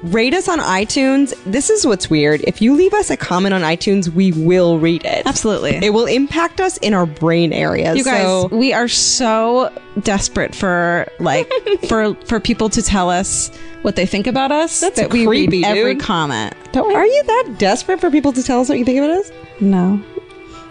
Rate us on iTunes. This is what's weird. If you leave us a comment on iTunes, we will read it. Absolutely. It will impact us in our brain areas. You guys, we are so desperate for for people to tell us what they think about us. That's that we creepy, read every dude. comment. Don't we? Are you that desperate for people to tell us what you think about us? No.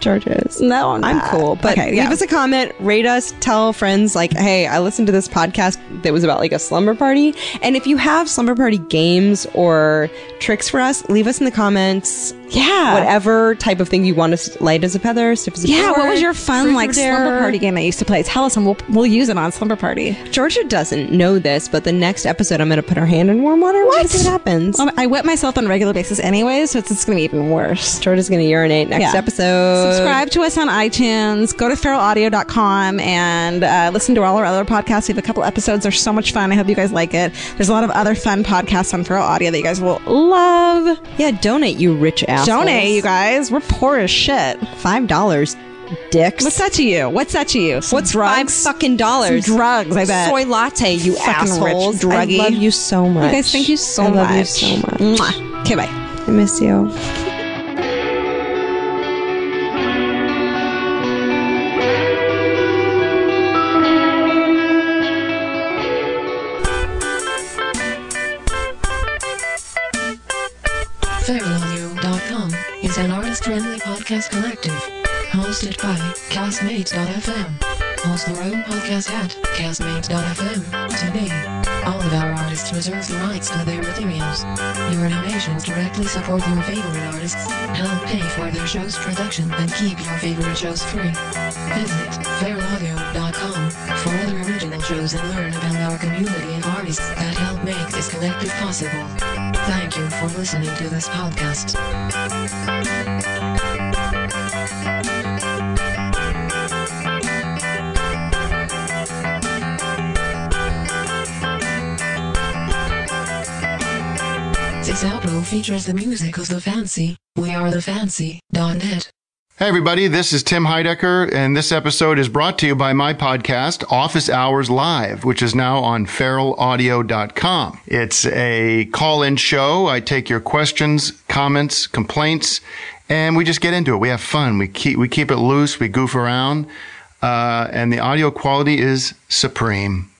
George is. No, I'm I'm not. cool. But Okay, leave yeah. us a comment, rate us, tell friends, like, hey, I listened to this podcast that was about like a slumber party. And if you have slumber party games or tricks for us, leave us in the comments. Yeah. Whatever type of thing you want us light as a feather, stiff as a Yeah, board, what was your fun truth like or dare? slumber party game that you used to play? Tell us and we'll use it on Slumber Party. Georgia doesn't know this, but the next episode I'm going to put her hand in warm water. What? See what happens. I wet myself on a regular basis anyway, so it's going to be even worse. Georgia's going to urinate next Yeah. episode. Subscribe to us on iTunes. Go to feralaudio.com and listen to all our other podcasts. We have a couple episodes. They're so much fun. I hope you guys like it. There's a lot of other fun podcasts on Feral Audio that you guys will love. Yeah, donate, you rich assholes. Donate, you guys. We're poor as shit. $5, dicks. What's that to you? What's that to you? Some What's drugs? $5 fucking Some drugs, I bet. Soy latte, you Fucking rich assholes. druggie. I love you so much. You guys, thank you so I much. love you so much. Mwah. Okay, bye. I miss you. FeralAudio.com is an artist-friendly podcast collective hosted by Castmates.fm. Host their own podcast at Castmates.fm. Today, all of our artists reserve the rights to their materials. Your donations directly support your favorite artists, help pay for their show's production, and keep your favorite shows free. Visit FeralAudio.com for other original shows and learn about our community and artists that help make this collective possible. Thank you for listening to this podcast. This outro features the music of The Fancy. We are thefancy.net. Hey everybody, this is Tim Heidecker, and this episode is brought to you by my podcast, Office Hours Live, which is now on feralaudio.com. It's a call-in show. I take your questions, comments, complaints, and we just get into it. We have fun. We keep it loose. We goof around, and the audio quality is supreme.